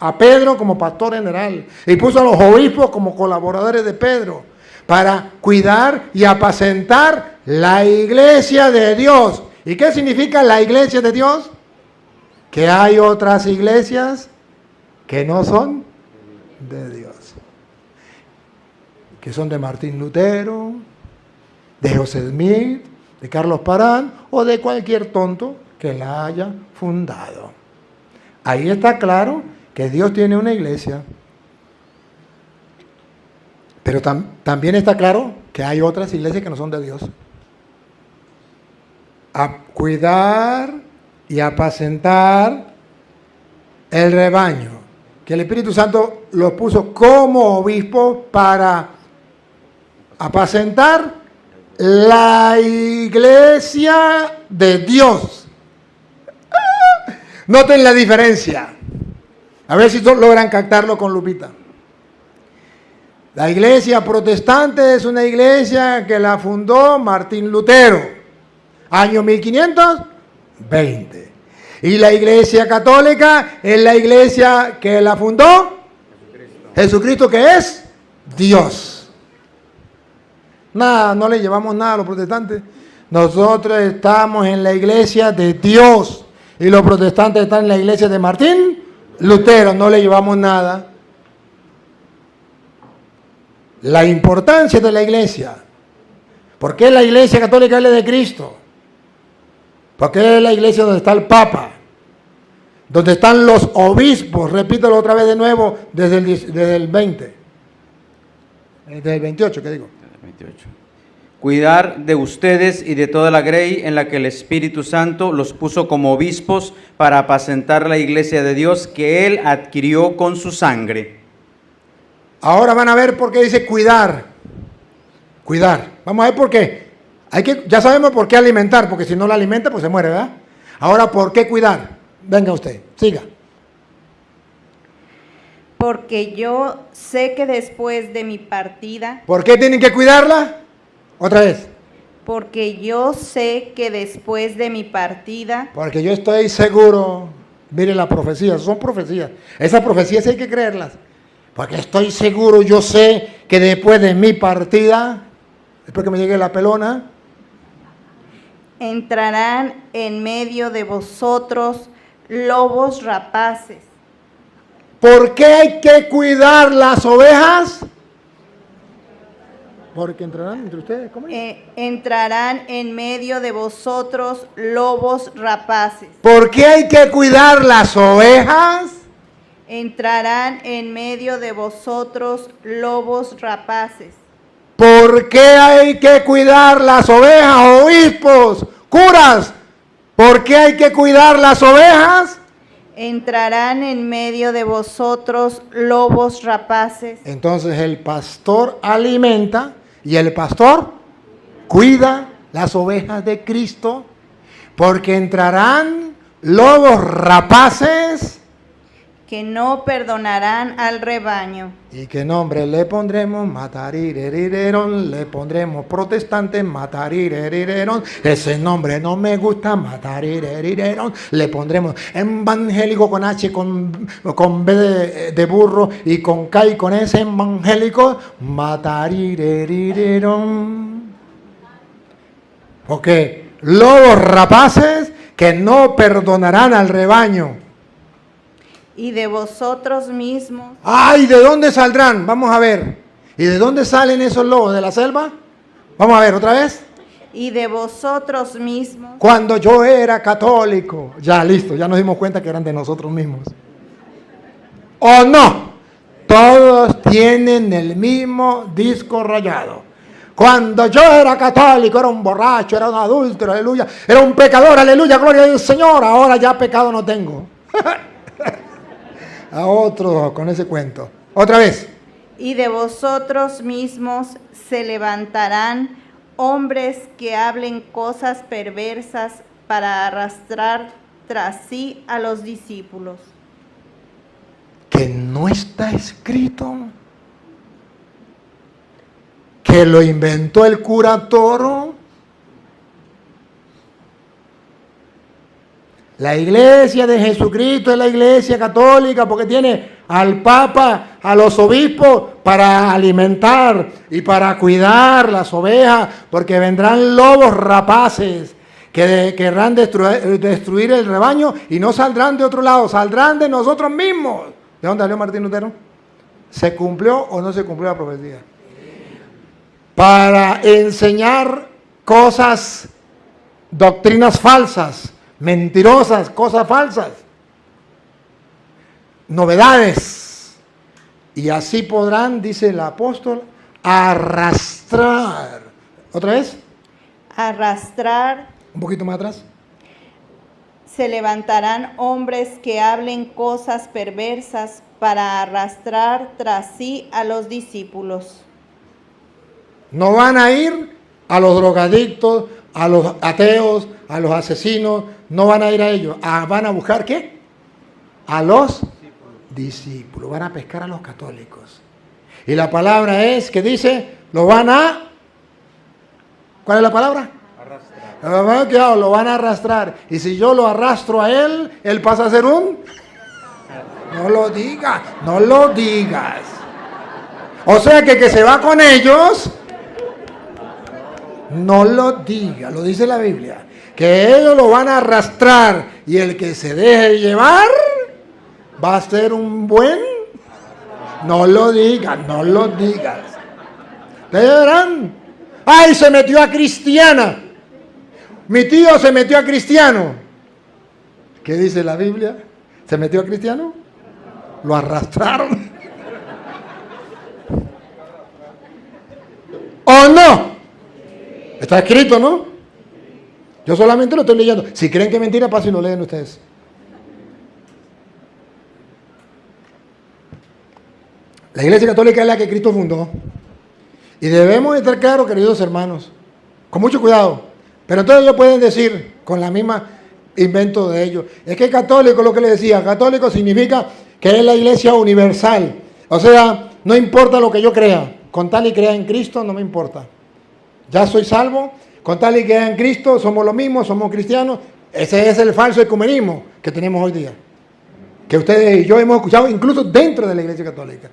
a Pedro como pastor general y puso a los obispos como colaboradores de Pedro para cuidar y apacentar la iglesia de Dios. ¿Y qué significa la iglesia de Dios? Que hay otras iglesias que no son de Dios, que son de Martín Lutero, de José Smith, de Carlos Parán o de cualquier tonto que la haya fundado. Ahí está claro que Dios tiene una iglesia, pero también está claro que hay otras iglesias que no son de Dios. A cuidar y apacentar el rebaño, que el Espíritu Santo los puso como obispos para apacentar la iglesia de Dios. Noten la diferencia. A ver si logran captarlo con lupita. La iglesia protestante es una iglesia que la fundó Martín Lutero, año 1520. Y la iglesia católica es la iglesia que la fundó Jesucristo, que es Dios. Nada, no le llevamos nada a los protestantes. Nosotros estamos en la iglesia de Dios y los protestantes están en la iglesia de Martín Lutero, no le llevamos nada. La importancia de la iglesia. ¿Por qué la iglesia católica es la de Cristo? Porque es la iglesia donde está el Papa, donde están los obispos, repítelo otra vez de nuevo, desde el 20, desde el 28, ¿qué digo?
28. Cuidar de ustedes y de toda la grey en la que el Espíritu Santo los puso como obispos para apacentar la iglesia de Dios que Él adquirió con su sangre.
Ahora van a ver por qué dice cuidar. Cuidar. Vamos a ver por qué. Ya sabemos por qué alimentar, porque si no la alimenta, pues se muere, ¿verdad? Ahora, ¿por qué cuidar? Venga usted, siga.
Porque yo sé que después de mi partida...
¿Por qué tienen que cuidarla? Otra vez.
Porque yo sé que después de mi partida...
Porque yo estoy seguro, mire las profecías, son profecías. Esas profecías hay que creerlas. Porque estoy seguro, yo sé que después de mi partida, después que me llegue la pelona,
entrarán en medio de vosotros lobos rapaces.
¿por qué hay que cuidar las ovejas? Porque entrarán entre ustedes, ¿cómo es?
Entrarán en medio de vosotros lobos rapaces.
¿Por qué hay que cuidar las ovejas?
Entrarán en medio de vosotros lobos rapaces.
¿Por qué hay que cuidar las ovejas, obispos, curas? ¿Por qué hay que cuidar las ovejas?
Entrarán en medio de vosotros lobos rapaces.
Entonces el pastor alimenta y el pastor cuida las ovejas de Cristo, porque entrarán lobos rapaces
que no perdonarán al rebaño.
¿Y qué nombre le pondremos? Matarirerireron, le pondremos protestante, matarirerireron. Ese nombre no me gusta, matarirerireron. Le pondremos evangélico con H, con B de burro y con K y con S, evangélico, matarirerireron. Porque lobos rapaces que no perdonarán al rebaño.
Y de vosotros mismos.
¡Ay! ¿De dónde saldrán? Vamos a ver. ¿Y de dónde salen esos lobos? ¿De la selva? Vamos a ver otra vez.
Y de vosotros mismos.
Cuando yo era católico. Ya, listo, ya nos dimos cuenta que eran de nosotros mismos. ¿O no? Todos tienen el mismo disco rayado. Cuando yo era católico, era un borracho, era un adúltero, aleluya. Era un pecador, aleluya, gloria al Señor. Ahora ya pecado no tengo. A otro con ese cuento. Otra vez.
Y de vosotros mismos se levantarán hombres que hablen cosas perversas para arrastrar tras sí a los discípulos.
Que no está escrito que lo inventó el cura Toro. La iglesia de Jesucristo es la iglesia católica porque tiene al Papa, a los obispos para alimentar y para cuidar las ovejas, porque vendrán lobos rapaces que querrán destruir el rebaño y no saldrán de otro lado, saldrán de nosotros mismos. ¿De dónde salió Martín Lutero? ¿Se cumplió o no se cumplió la profecía? Para enseñar cosas, doctrinas falsas, mentirosas, cosas falsas, novedades. Y así podrán, dice el apóstol, arrastrar. ¿Otra vez?
Arrastrar.
Un poquito más atrás.
Se levantarán hombres que hablen cosas perversas para arrastrar tras sí a los discípulos.
No van a ir a los drogadictos, a los ateos, a los asesinos, no van a ir a ellos. ¿Van a buscar qué? A los discípulos. Van a pescar a los católicos. Y la palabra es que dice, lo van a... ¿Cuál es la palabra? Arrastrar. Lo van a arrastrar. Y si yo lo arrastro a él, él pasa a ser un... No lo digas, no lo digas. O sea que se va con ellos... No lo diga, lo dice la Biblia, que ellos lo van a arrastrar y el que se deje llevar va a ser un buen. No lo digas, no lo digas. Ustedes verán. ¡Ay, se metió a cristiana! Mi tío se metió a cristiano. ¿Qué dice la Biblia? ¿Se metió a cristiano? Lo arrastraron. ¿O no? Está escrito, ¿no? Yo solamente lo estoy leyendo. Si creen que es mentira, pasen y lo leen ustedes. La Iglesia Católica es la que Cristo fundó. Y debemos estar claros, queridos hermanos, con mucho cuidado. Pero entonces ellos pueden decir, con la misma invento de ellos, es que católico, lo que les decía, católico significa que es la Iglesia universal. O sea, no importa lo que yo crea, con tal y crea en Cristo, no me importa. Ya soy salvo, con tal y que en Cristo somos lo mismo, somos cristianos. Ese es el falso ecumenismo que tenemos hoy día. Que ustedes y yo hemos escuchado incluso dentro de la Iglesia Católica.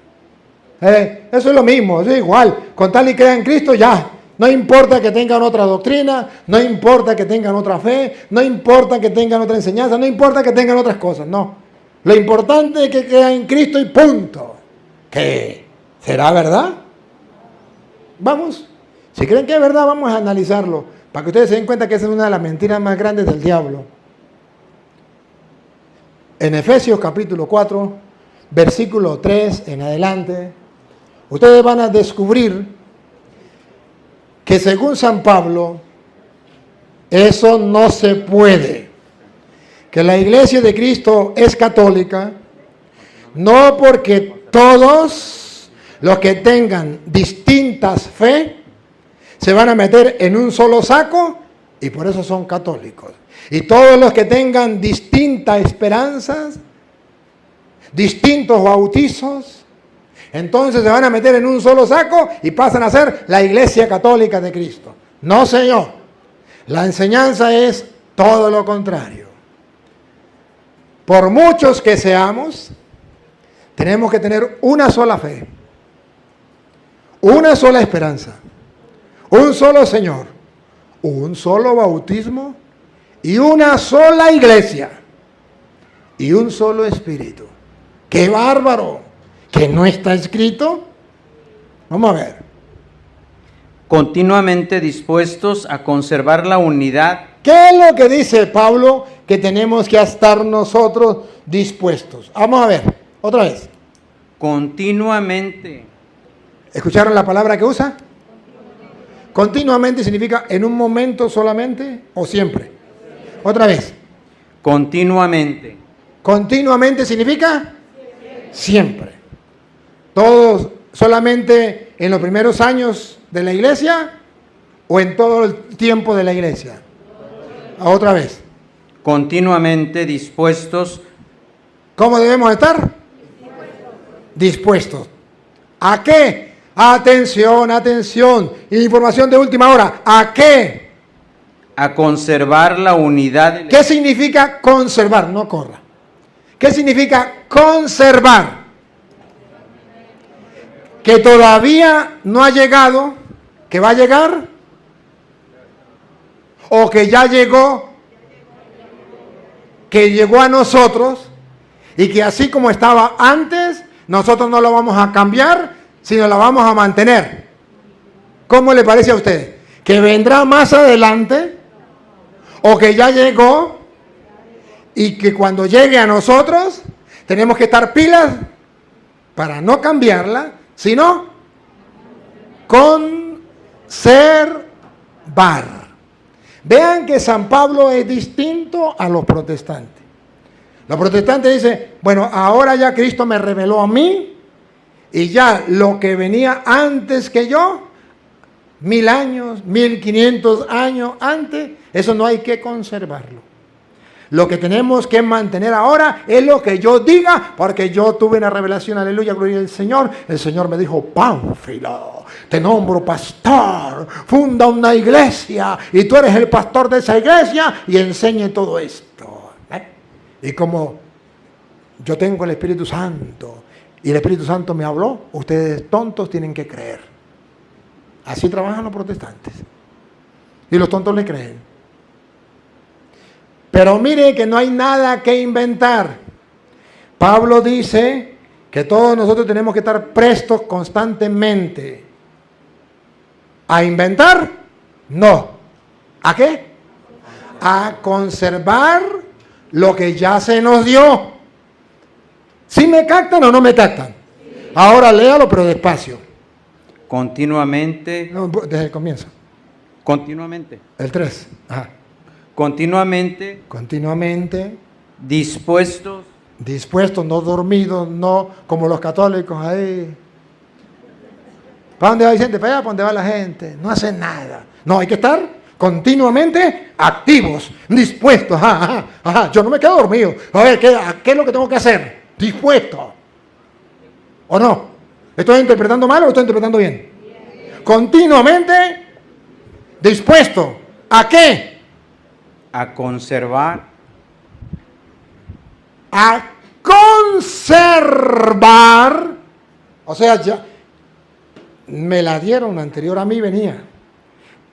Eso es lo mismo, es igual. Con tal y que en Cristo ya. No importa que tengan otra doctrina, no importa que tengan otra fe, no importa que tengan otra enseñanza, no importa que tengan otras cosas, no. Lo importante es que crean en Cristo y punto. ¿Qué? ¿Será verdad? Vamos. Si creen que es verdad, vamos a analizarlo, para que ustedes se den cuenta que esa es una de las mentiras más grandes del diablo. En Efesios capítulo 4, versículo 3 en adelante, ustedes van a descubrir que según San Pablo, eso no se puede. Que la Iglesia de Cristo es católica, no porque todos los que tengan distintas fe se van a meter en un solo saco y por eso son católicos. Y todos los que tengan distintas esperanzas, distintos bautizos, entonces se van a meter en un solo saco y pasan a ser la Iglesia Católica de Cristo. No, señor. La enseñanza es todo lo contrario. Por muchos que seamos, tenemos que tener una sola fe, una sola esperanza, un solo Señor, un solo bautismo y una sola iglesia y un solo Espíritu. ¡Qué bárbaro! ¿Que no está escrito? Vamos a ver.
Continuamente dispuestos a conservar la unidad.
¿Qué es lo que dice Pablo que tenemos que estar nosotros dispuestos? Vamos a ver, otra vez.
Continuamente.
¿Escucharon la palabra que usa? Continuamente significa en un momento solamente o siempre. Otra vez.
Continuamente.
Continuamente significa siempre. Todos solamente en los primeros años de la iglesia o en todo el tiempo de la iglesia. Otra vez.
Continuamente dispuestos.
¿Cómo debemos estar? Dispuestos. ¿A qué? Atención, atención. Información de última hora. ¿A qué?
A conservar la unidad.
¿Qué significa conservar? No corra. ¿Qué significa conservar? Que todavía no ha llegado, que va a llegar, o que ya llegó, que llegó a nosotros, y que así como estaba antes, nosotros no lo vamos a cambiar, sino lo vamos a mantener. ¿Cómo le parece a usted? ¿Que vendrá más adelante, o que ya llegó, y que cuando llegue a nosotros, tenemos que estar pilas para no cambiarla, sino conservar? Vean que San Pablo es distinto a los protestantes. Los protestantes dicen, bueno, ahora ya Cristo me reveló a mí, y ya lo que venía antes que yo, 1000 años, 1500 años antes, eso no hay que conservarlo. Lo que tenemos que mantener ahora es lo que yo diga, porque yo tuve una revelación, aleluya, gloria al Señor. El Señor me dijo, Pánfilo, te nombro pastor, funda una iglesia, y tú eres el pastor de esa iglesia, y enseñe todo esto. Y como yo tengo el Espíritu Santo, y el Espíritu Santo me habló, ustedes tontos tienen que creer. Así trabajan los protestantes. Y los tontos le creen. Pero mire que no hay nada que inventar. Pablo dice que todos nosotros tenemos que estar prestos constantemente. ¿A inventar? No. ¿A qué? A conservar lo que ya se nos dio. ¿Sí me captan o no me captan? Ahora léalo, pero despacio.
Continuamente.
No, desde el comienzo.
Continuamente.
El 3. Ajá.
Continuamente.
Continuamente.
Dispuestos.
Dispuestos, no dormidos, no como los católicos ahí. ¿Para dónde va Vicente? Para allá, ¿para dónde va la gente? No hacen nada. No, hay que estar continuamente activos, dispuestos. Ajá. Yo no me quedo dormido. A ver, ¿qué es lo que tengo que hacer? Dispuesto. ¿O no? ¿Estoy interpretando mal o estoy interpretando bien? Continuamente dispuesto. ¿A qué?
A conservar.
A conservar. O sea, ya me la dieron anterior a mí, venía.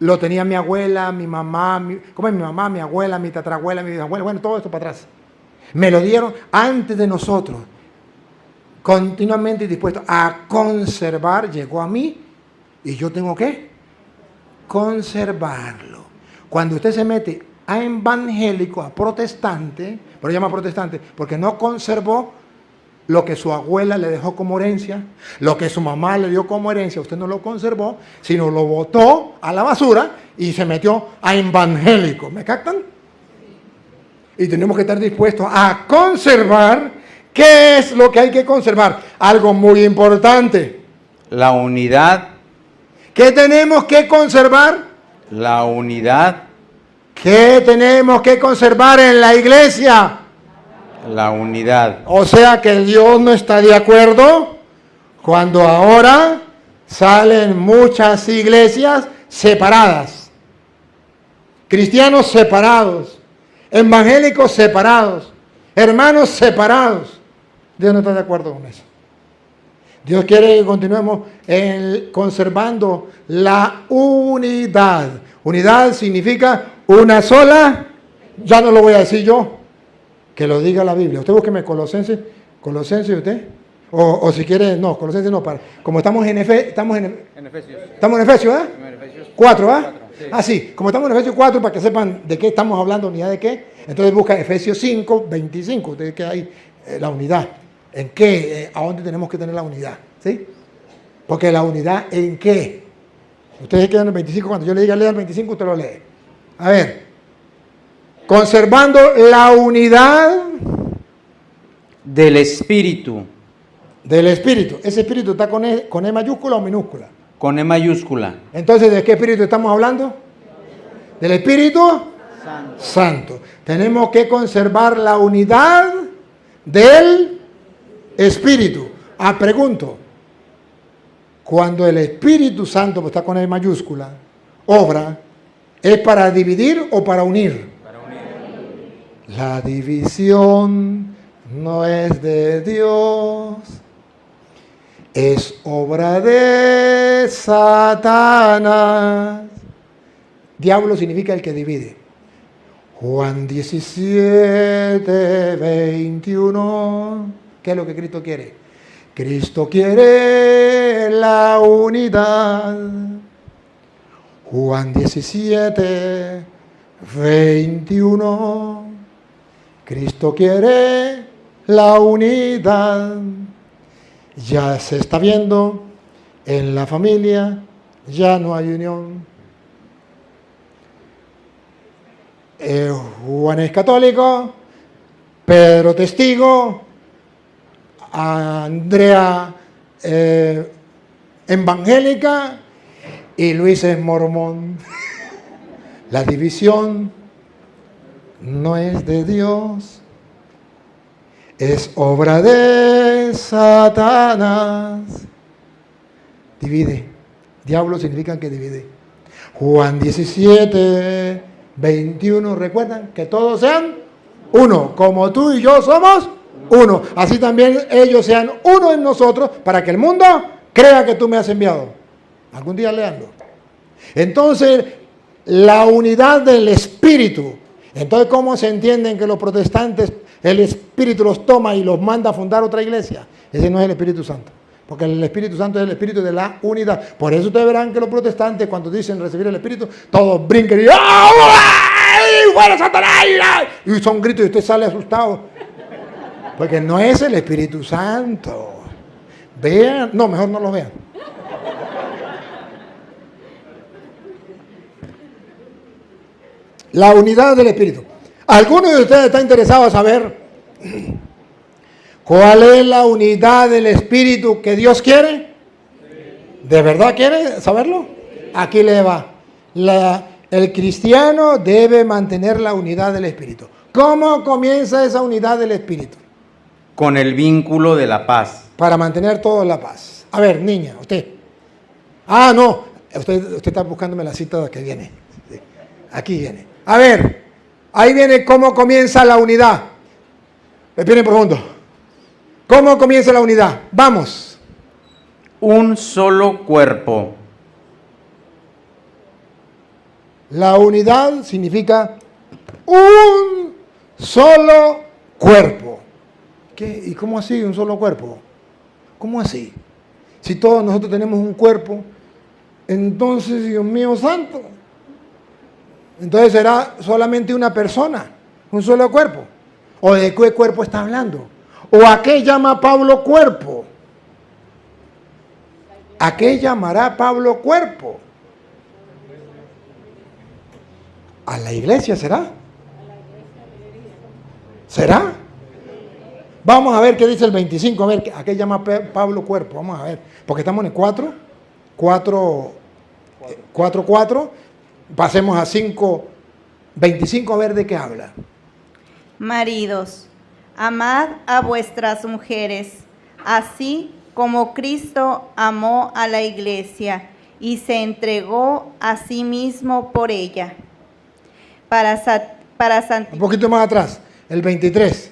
Lo tenía mi abuela, mi mamá, ¿cómo es mi mamá, mi abuela, mi tatarabuela, mi bisabuela? Bueno, todo esto para atrás. Me lo dieron antes de nosotros. Continuamente dispuesto a conservar, llegó a mí, y yo tengo que conservarlo. Cuando usted se mete a evangélico, a protestante, pero se llama protestante, porque no conservó lo que su abuela le dejó como herencia, lo que su mamá le dio como herencia, usted no lo conservó, sino lo botó a la basura y se metió a evangélico. ¿Me captan? Y tenemos que estar dispuestos a conservar. ¿Qué es lo que hay que conservar? Algo muy importante.
La unidad.
¿Qué tenemos que conservar?
La unidad.
¿Qué tenemos que conservar en la iglesia?
La unidad.
O sea que Dios no está de acuerdo cuando ahora salen muchas iglesias separadas. Cristianos separados. Evangélicos separados. Hermanos separados. Dios no está de acuerdo con eso. Dios quiere que continuemos conservando la unidad. Unidad significa una sola. Ya no lo voy a decir yo, que lo diga la Biblia. Usted búsqueme Colosenses usted. O si quiere, no, Colosenses no, como estamos en Efesios. Estamos en Efesios, ¿verdad?
En Efesios
4, ¿verdad?
Sí.
Sí, como estamos en Efesios 4, para que sepan de qué estamos hablando, unidad de qué. Entonces busca Efesios 5, 25, ustedes que hay la unidad. ¿En qué? ¿A dónde tenemos que tener la unidad? ¿Sí? Porque la unidad, ¿en qué? Ustedes quedan en el 25, cuando yo le diga leer el 25, usted lo lee. A ver. Conservando la unidad
del Espíritu.
Del Espíritu. ¿Ese Espíritu está con E mayúscula o minúscula?
Con E mayúscula.
Entonces, ¿de qué Espíritu estamos hablando? Del Espíritu Santo. Tenemos que conservar la unidad del Espíritu. Pregunto, Cuando el Espíritu Santo, pues está con E mayúscula, obra, ¿es para dividir o para unir?
Para unir.
La división no es de Dios, es obra de Satanás. Diablo significa el que divide. Juan 17, 21. ¿Qué es lo que Cristo quiere? Cristo quiere la unidad. Juan 17, 21. Cristo quiere la unidad. Ya se está viendo en la familia, ya no hay unión. Juan es católico, Pedro testigo, Andrea evangélica y Luis es mormón. La división no es de Dios, es obra de Satanás. Divide. Diablo significa que divide. Juan 17, 21. ¿Recuerdan? Que todos sean uno, como tú y yo somos uno. Así también ellos sean uno en nosotros, para que el mundo crea que tú me has enviado. Algún día leanlo. Entonces, la unidad del Espíritu. Entonces, ¿cómo se entienden que los protestantes, el Espíritu los toma y los manda a fundar otra iglesia? Ese no es el Espíritu Santo. Porque el Espíritu Santo es el Espíritu de la unidad. Por eso ustedes verán que los protestantes, cuando dicen recibir el Espíritu, todos brincan y ¡fuera Satanás! Y son gritos y usted sale asustado. Porque no es el Espíritu Santo. Vean, no, mejor no lo vean. La unidad del Espíritu. ¿Alguno de ustedes está interesado en saber cuál es la unidad del Espíritu que Dios quiere? ¿De verdad quiere saberlo? Aquí le va. El cristiano debe mantener la unidad del Espíritu. ¿Cómo comienza esa unidad del Espíritu?
Con el vínculo de la paz.
Para mantener toda la paz. A ver, niña, usted. Ah, no. Usted está buscándome la cita que viene. Sí, aquí viene. A ver, ahí viene cómo comienza la unidad. Respiren profundo. ¿Cómo comienza la unidad? Vamos.
Un solo cuerpo.
La unidad significa un solo cuerpo. ¿Qué? ¿Y cómo así un solo cuerpo? ¿Cómo así? Si todos nosotros tenemos un cuerpo, entonces, Dios mío santo, entonces será solamente una persona, un solo cuerpo. ¿O de qué cuerpo está hablando? ¿O a qué llama Pablo cuerpo? ¿A qué llamará Pablo cuerpo? ¿A la iglesia será? ¿Será? Vamos a ver qué dice el 25, a ver, ¿a qué llama Pablo cuerpo? Vamos a ver, porque estamos en el 4, 4, pasemos a 5, 25, a ver de qué habla.
Maridos, amad a vuestras mujeres, así como Cristo amó a la iglesia y se entregó a sí mismo por ella, para
Un poquito más atrás, el 23.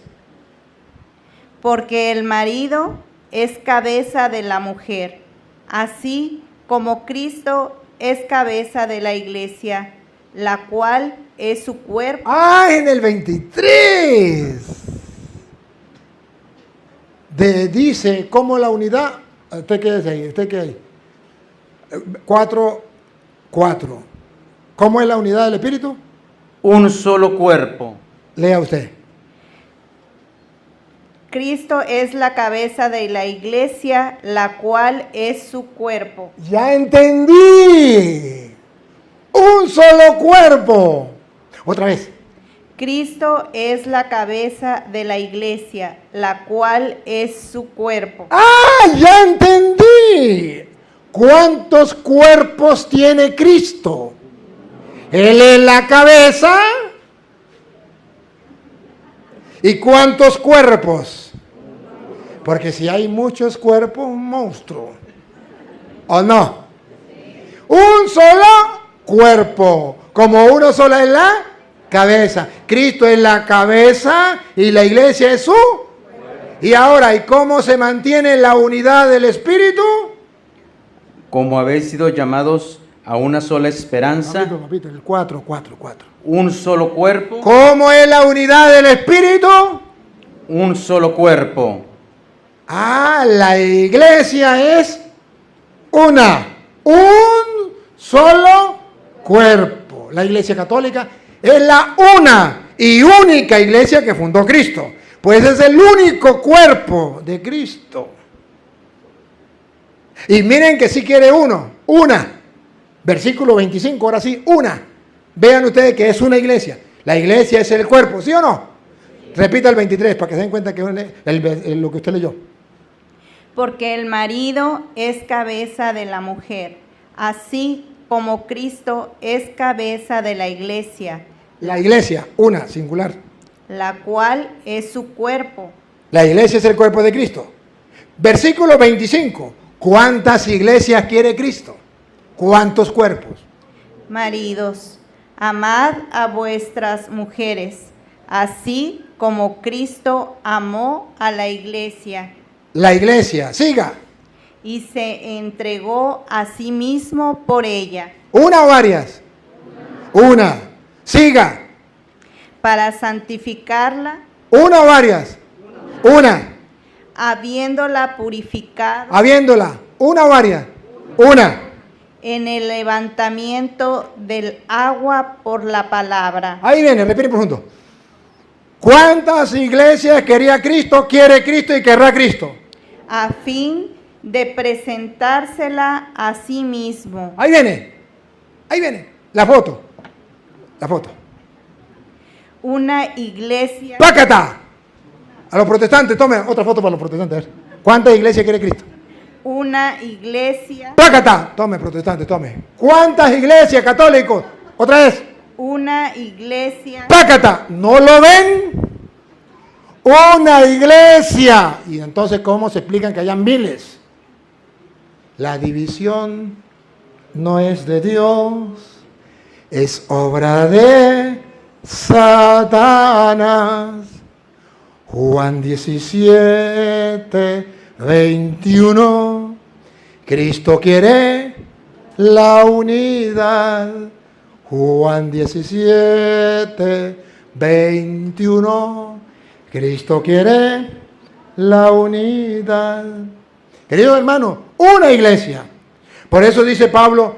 Porque el marido es cabeza de la mujer, así como Cristo es cabeza de la iglesia, la cual es su cuerpo.
¡Ah, en el 23! Dice, ¿cómo la unidad? ¿Usted qué dice ahí? ¿Usted qué hay? 4. ¿Cómo es la unidad del Espíritu?
Un solo cuerpo.
Lea usted.
Cristo es la cabeza de la iglesia, la cual es su cuerpo.
¡Ya entendí! ¡Un solo cuerpo! Otra vez.
Cristo es la cabeza de la iglesia, la cual es su cuerpo.
¡Ah, ya entendí! ¿Cuántos cuerpos tiene Cristo? Él es la cabeza. ¿Y cuántos cuerpos? Porque si hay muchos cuerpos, un monstruo. ¿O no? Un solo cuerpo, como uno solo es la cabeza. Cristo es la cabeza y la iglesia es su. Y ahora, ¿y cómo se mantiene la unidad del Espíritu?
Como habéis sido llamados a una sola esperanza,
Papito, el 4.
un solo cuerpo,
¿Cómo es la unidad del Espíritu?
un solo cuerpo.
Ah, la iglesia es una, un solo cuerpo. La iglesia católica es la una y única iglesia que fundó Cristo. Pues es el único cuerpo de Cristo. Y miren que si quiere una. Versículo 25, ahora sí, una. Vean ustedes que es una iglesia. La iglesia es el cuerpo, ¿sí o no? Repita el 23 para que se den cuenta que es lo que usted leyó.
Porque el marido es cabeza de la mujer, así como Cristo es cabeza de la iglesia,
La iglesia, una, singular.
la cual es su cuerpo.
La iglesia es el cuerpo de Cristo. Versículo 25. ¿Cuántas iglesias quiere Cristo? ¿Cuántos cuerpos?
Maridos, amad a vuestras mujeres, así como Cristo amó a la iglesia
La iglesia, siga.
y se entregó a sí mismo por ella,
¿Una o varias? Una. Siga.
para santificarla,
¿Una o varias? Una.
habiéndola purificado
Habiéndola. ¿Una o varias? Una.
en el levantamiento del agua por la palabra,
Ahí viene, repite profundo. ¿Cuántas iglesias quería Cristo, quiere Cristo y querrá Cristo?
a fin de presentársela a sí mismo,
Ahí viene. Ahí viene. La foto. La foto.
una iglesia
¡Pácata! A los protestantes, tome otra foto para los protestantes. A ver. ¿Cuántas iglesias quiere Cristo?
una iglesia,
¡Pácata! Tome, protestante, tome. ¿Cuántas iglesias católicos? Otra vez.
una iglesia,
¡Pácata! ¿No lo ven? Una iglesia. Y entonces, ¿cómo se explican que hayan miles? La división no es de Dios, es obra de Satanás. Juan 17, 21. Cristo quiere la unidad. Juan 17, 21. Cristo quiere la unidad. Querido hermano, una iglesia. Por eso dice Pablo,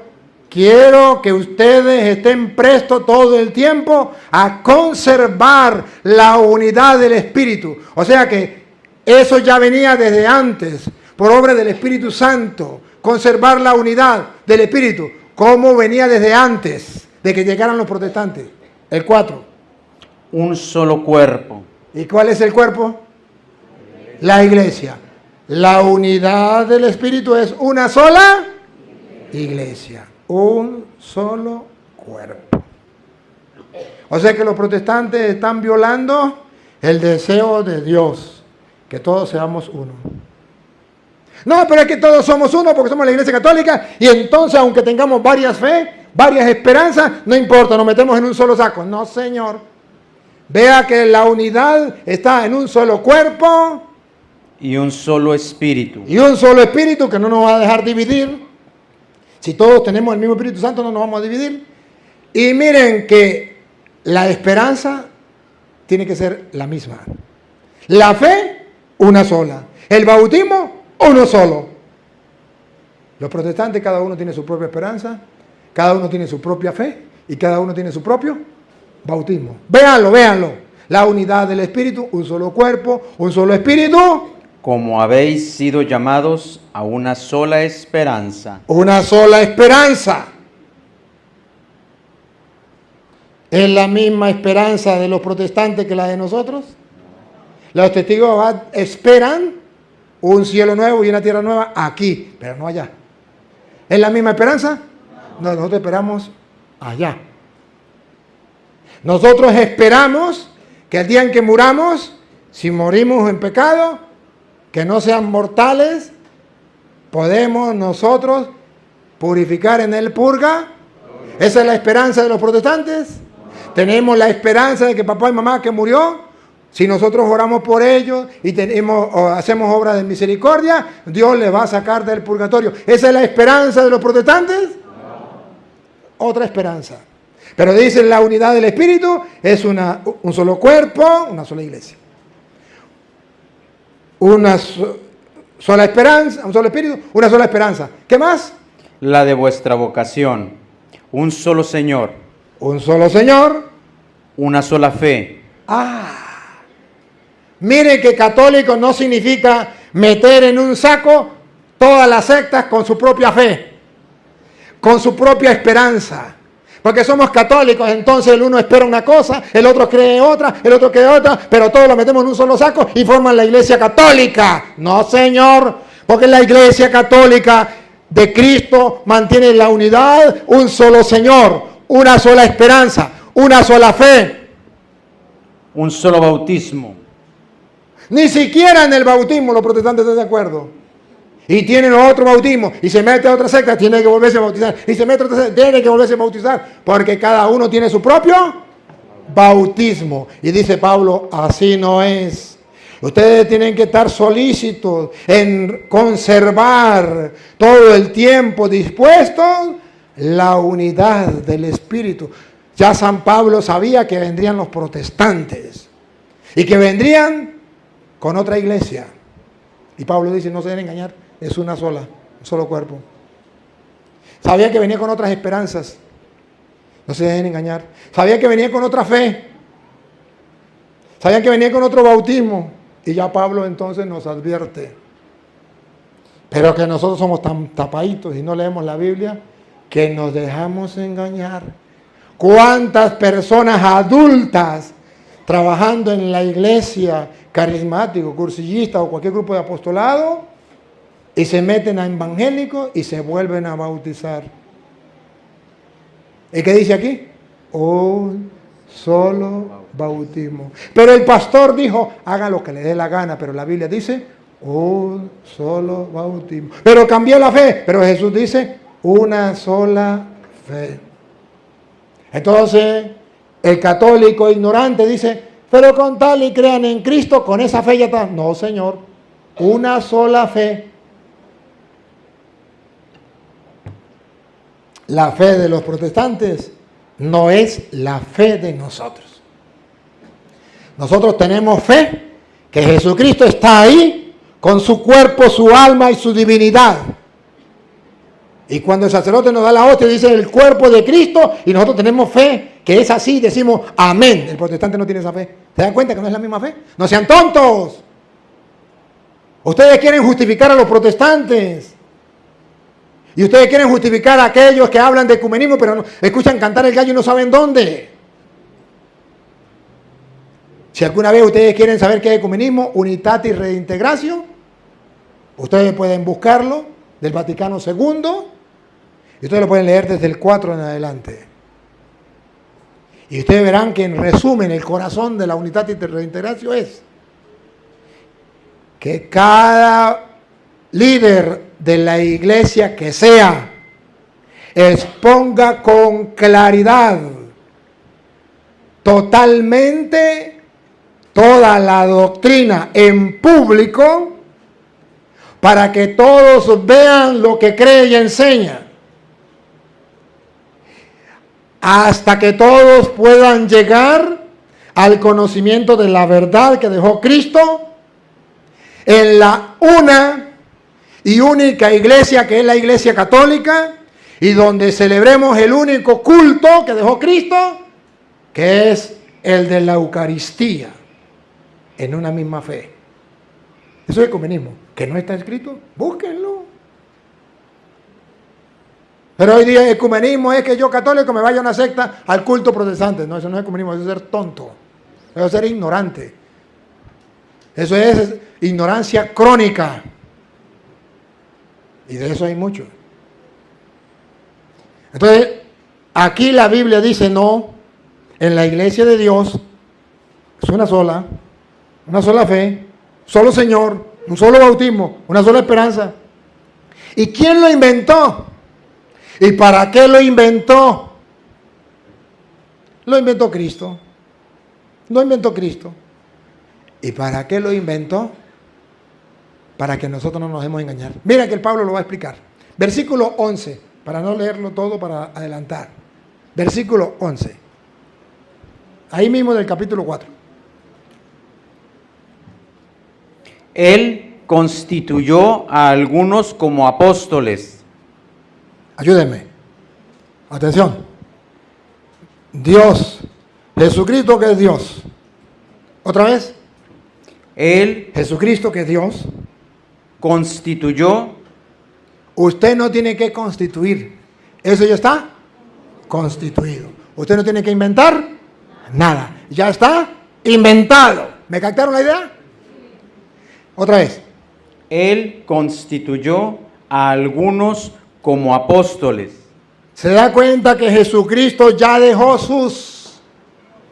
quiero que ustedes estén prestos todo el tiempo a conservar la unidad del Espíritu. O sea que eso ya venía desde antes, por obra del Espíritu Santo, conservar la unidad del Espíritu. ¿Cómo venía desde antes de que llegaran los protestantes? El 4.
Un solo cuerpo.
¿Y cuál es el cuerpo? La iglesia. La unidad del Espíritu es una sola iglesia. Un solo cuerpo. O sea que los protestantes están violando el deseo de Dios, que todos seamos uno. No, pero es que todos somos uno porque somos la iglesia católica y entonces aunque tengamos varias fe, varias esperanzas, no importa, nos metemos en un solo saco. No, Señor. Vea que la unidad está en un solo cuerpo
Y un solo espíritu.
y un solo espíritu que no nos va a dejar dividir. Si todos tenemos el mismo Espíritu Santo, no nos vamos a dividir. Y miren que la esperanza tiene que ser la misma. La fe, una sola. El bautismo, uno solo. Los protestantes, cada uno tiene su propia esperanza, cada uno tiene su propia fe y cada uno tiene su propio bautismo. Véanlo, véanlo. La unidad del Espíritu, un solo cuerpo, un solo Espíritu.
Como habéis sido llamados a una sola esperanza.
Una sola esperanza. ¿Es la misma esperanza de los protestantes que la de nosotros? Los testigos de Jehová esperan un cielo nuevo y una tierra nueva aquí, pero no allá. ¿Es la misma esperanza? No, nosotros esperamos allá. Nosotros esperamos que el día en que muramos, si morimos en pecado, que no sean mortales, podemos nosotros purificar en el purga. Esa es la esperanza de los protestantes. Tenemos la esperanza de que papá y mamá que murió, si nosotros oramos por ellos y hacemos obra de misericordia, Dios les va a sacar del purgatorio. ¿Esa es la esperanza de los protestantes? No. Otra esperanza. Pero dicen la unidad del Espíritu es un solo cuerpo, una sola iglesia. Una sola esperanza, un solo Espíritu, una sola esperanza. ¿Qué más?
La de vuestra vocación, un solo Señor.
Un solo Señor.
Una sola fe.
Mire que católico no significa meter en un saco todas las sectas con su propia fe, con su propia esperanza. Porque somos católicos, entonces el uno espera una cosa, el otro cree otra, el otro cree otra, pero todos lo metemos en un solo saco y forman la iglesia católica. No, señor, porque la iglesia católica de Cristo mantiene la unidad, un solo Señor, una sola esperanza, una sola fe.
Un solo bautismo.
Ni siquiera en el bautismo los protestantes están de acuerdo. Y tienen otro bautismo, y se mete a otra secta, tiene que volverse a bautizar. Y se mete a otra secta, tiene que volverse a bautizar. Porque cada uno tiene su propio bautismo. Y dice Pablo, así no es. Ustedes tienen que estar solícitos en conservar todo el tiempo dispuestos la unidad del Espíritu. Ya San Pablo sabía que vendrían los protestantes y que vendrían con otra iglesia. Y Pablo dice, no se deben engañar, es una sola, un solo cuerpo. Sabía que venía con otras esperanzas, no se deben engañar. Sabía que venía con otra fe. Sabía que venía con otro bautismo. Y ya Pablo entonces nos advierte. Pero que nosotros somos tan tapaditos y no leemos la Biblia que nos dejamos engañar. ¿Cuántas personas adultas trabajando en la iglesia, carismático, cursillista o cualquier grupo de apostolado, y se meten a evangélicos y se vuelven a bautizar? ¿Y qué dice aquí? Un solo bautismo. Pero el pastor dijo, haga lo que le dé la gana, pero la Biblia dice, un solo bautismo. Pero cambió la fe, pero Jesús dice, una sola fe. Entonces, el católico ignorante dice, pero con tal y crean en Cristo, con esa fe ya está. No, señor, una sola fe. La fe de los protestantes no es la fe de nosotros. Nosotros tenemos fe que Jesucristo está ahí con su cuerpo, su alma y su divinidad. Y cuando el sacerdote nos da la hostia, dice el cuerpo de Cristo, y nosotros tenemos fe que es así, decimos amén. El protestante no tiene esa fe. ¿Se dan cuenta que no es la misma fe? No sean tontos. Ustedes quieren justificar a los protestantes. Y ustedes quieren justificar a aquellos que hablan de ecumenismo, pero no, escuchan cantar el gallo y no saben dónde. Si alguna vez ustedes quieren saber qué es ecumenismo, unitatis reintegratio, ustedes pueden buscarlo del Vaticano II y ustedes lo pueden leer desde el 4 en adelante. Y ustedes verán que en resumen el corazón de la unitatis reintegratio es que cada líder de la iglesia que sea exponga con claridad totalmente toda la doctrina en público para que todos vean lo que cree y enseña, hasta que todos puedan llegar al conocimiento de la verdad que dejó Cristo en la una y única iglesia que es la iglesia católica, y donde celebremos el único culto que dejó Cristo, que es el de la Eucaristía, en una misma fe. Eso es ecumenismo. ¿Que no está escrito? Búsquenlo. Pero hoy día ecumenismo es que yo católico me vaya a una secta al culto protestante. No, eso no es ecumenismo, eso es ser tonto. Eso es ser ignorante. Eso es ignorancia crónica. Y de eso hay mucho. Entonces, aquí la Biblia dice no, en la iglesia de Dios es una sola fe, solo Señor, un solo bautismo, una sola esperanza. ¿Y quién lo inventó? ¿Y para qué lo inventó? Lo inventó Cristo. Lo inventó Cristo. ¿Y para qué lo inventó? Para que nosotros no nos dejemos engañar. Mira que el Pablo lo va a explicar. Versículo 11, para no leerlo todo, para adelantar. Versículo 11. Ahí mismo del capítulo 4.
Él constituyó a algunos como apóstoles.
Ayúdenme. Atención. Dios, Jesucristo que es Dios. ¿Otra vez?
Él
Jesucristo que es Dios.
constituyó.
Usted no tiene que constituir. Eso ya está constituido. Usted no tiene que inventar nada. Ya está inventado. ¿Me captaron la idea? Otra vez.
Él constituyó a algunos como apóstoles.
¿Se da cuenta que Jesucristo ya dejó sus